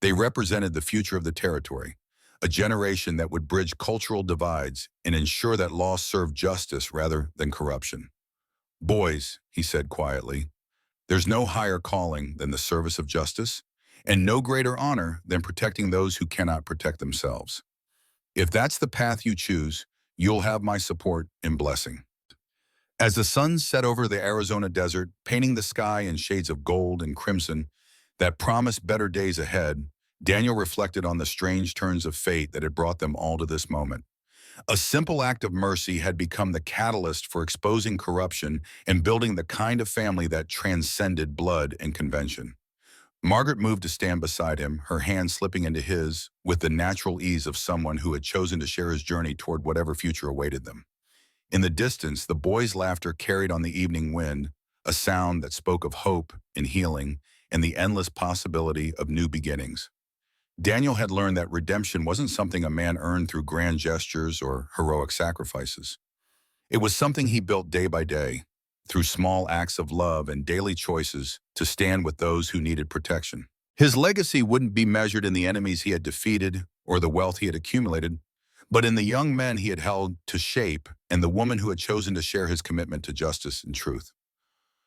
A: They represented the future of the territory, a generation that would bridge cultural divides and ensure that law served justice rather than corruption. "Boys," he said quietly, "there's no higher calling than the service of justice, and no greater honor than protecting those who cannot protect themselves. If that's the path you choose, you'll have my support and blessing." As the sun set over the Arizona desert, painting the sky in shades of gold and crimson that promised better days ahead, Daniel reflected on the strange turns of fate that had brought them all to this moment. A simple act of mercy had become the catalyst for exposing corruption and building the kind of family that transcended blood and convention. Margaret moved to stand beside him, her hand slipping into his with the natural ease of someone who had chosen to share his journey toward whatever future awaited them. In the distance, the boys' laughter carried on the evening wind, a sound that spoke of hope and healing and the endless possibility of new beginnings. Daniel had learned that redemption wasn't something a man earned through grand gestures or heroic sacrifices. It was something he built day by day, through small acts of love and daily choices to stand with those who needed protection. His legacy wouldn't be measured in the enemies he had defeated or the wealth he had accumulated, but in the young men he had held to shape and the woman who had chosen to share his commitment to justice and truth.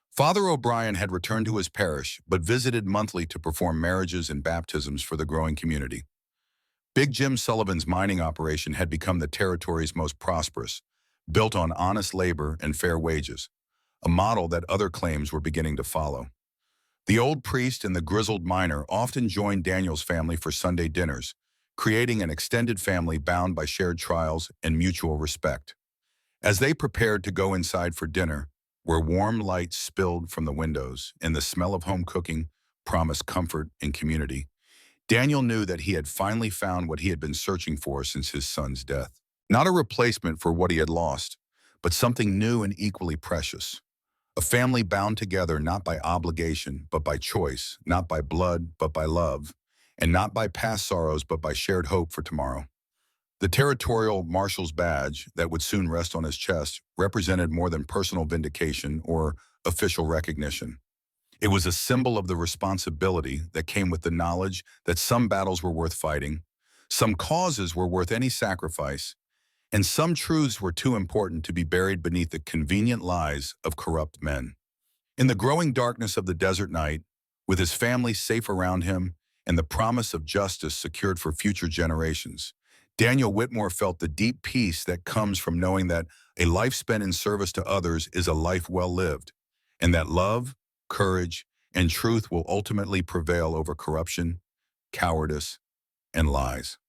A: Father O'Brien had returned to his parish, but visited monthly to perform marriages and baptisms for the growing community. Big Jim Sullivan's mining operation had become the territory's most prosperous, built on honest labor and fair wages, a model that other claims were beginning to follow. The old priest and the grizzled miner often joined Daniel's family for Sunday dinners, creating an extended family bound by shared trials and mutual respect. As they prepared to go inside for dinner, where warm light spilled from the windows and the smell of home cooking promised comfort and community, Daniel knew that he had finally found what he had been searching for since his son's death. Not a replacement for what he had lost, but something new and equally precious. A family bound together not by obligation, but by choice, not by blood, but by love, and not by past sorrows, but by shared hope for tomorrow. The territorial marshal's badge that would soon rest on his chest represented more than personal vindication or official recognition. It was a symbol of the responsibility that came with the knowledge that some battles were worth fighting, some causes were worth any sacrifice, and some truths were too important to be buried beneath the convenient lies of corrupt men. In the growing darkness of the desert night, with his family safe around him and the promise of justice secured for future generations, Daniel Whitmore felt the deep peace that comes from knowing that a life spent in service to others is a life well lived, and that love, courage, and truth will ultimately prevail over corruption, cowardice, and lies.